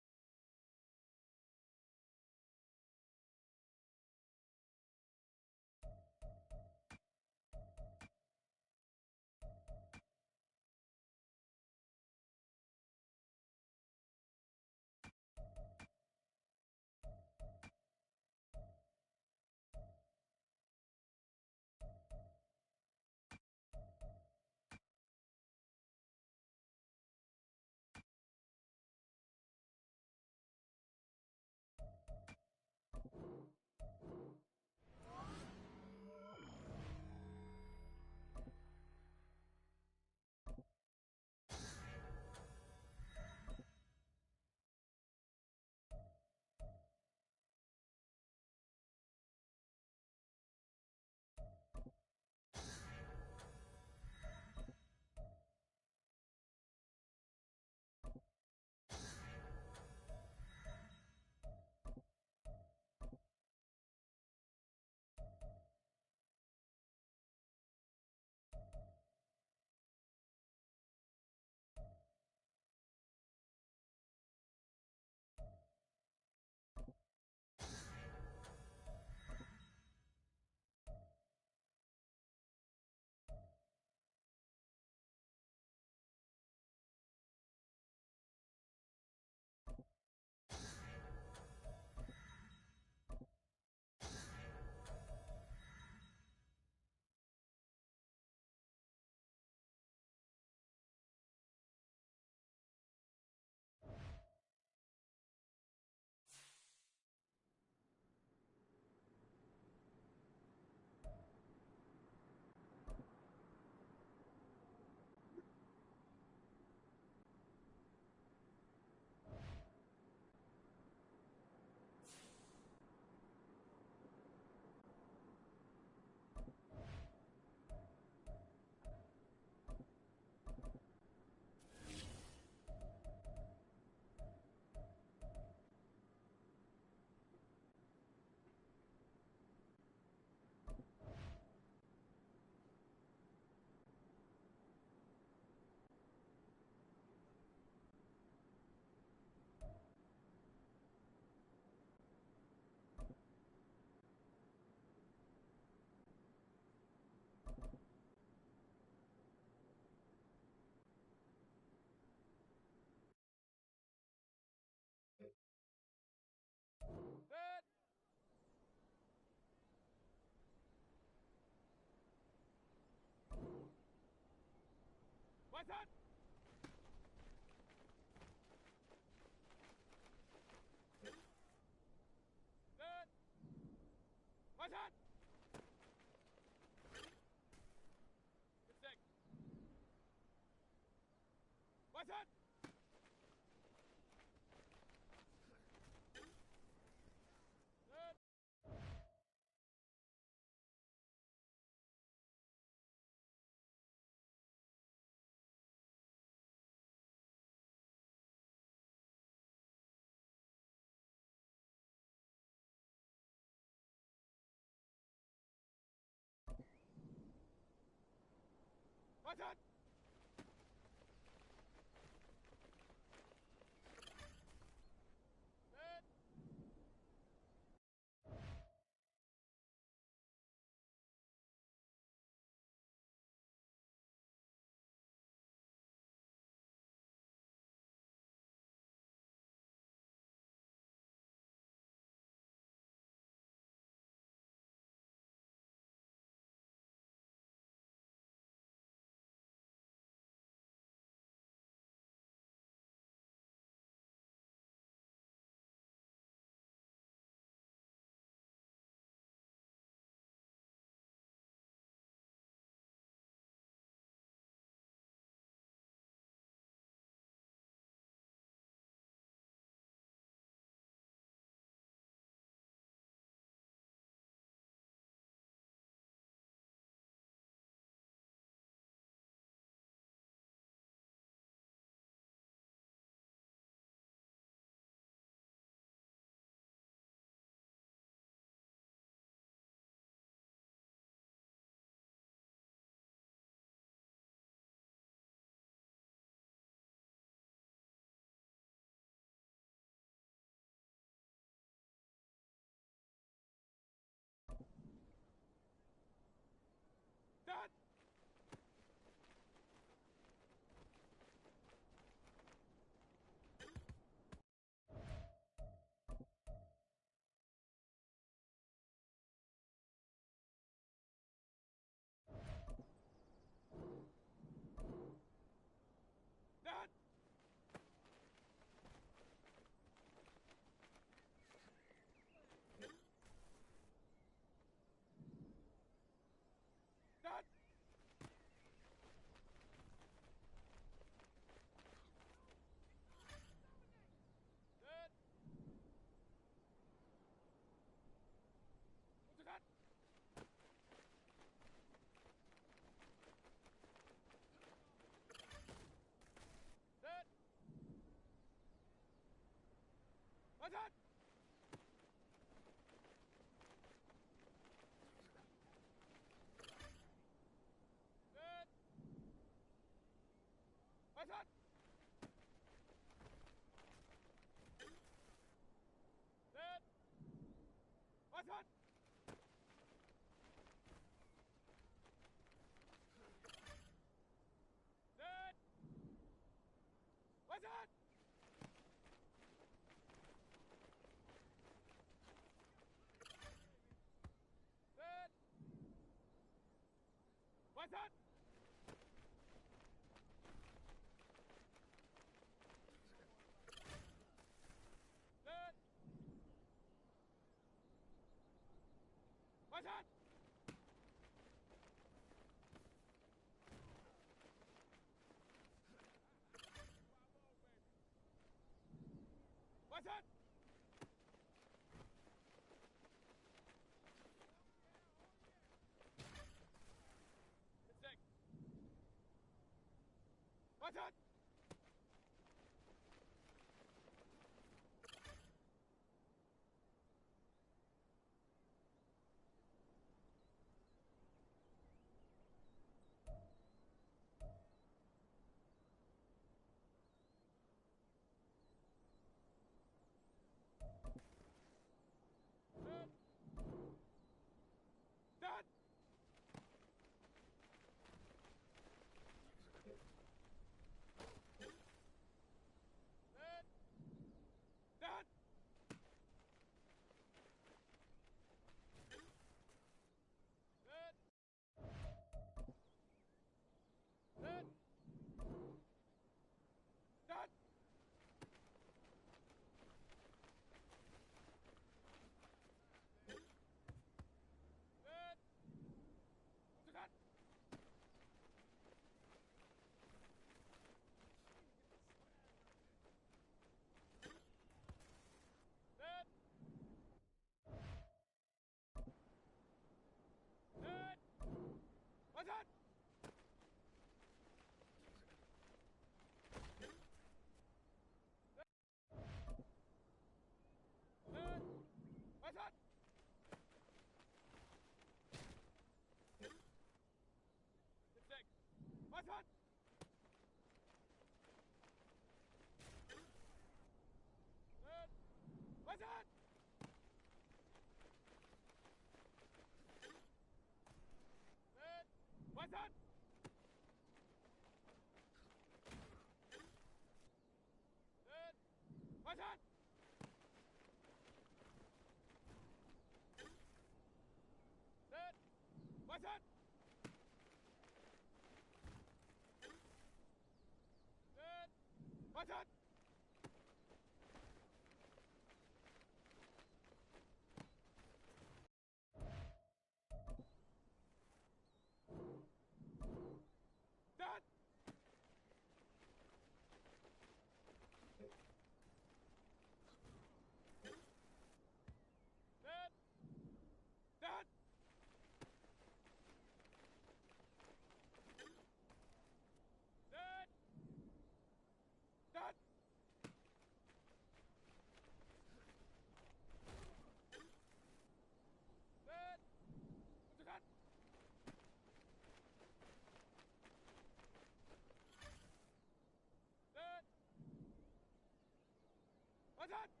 What's that?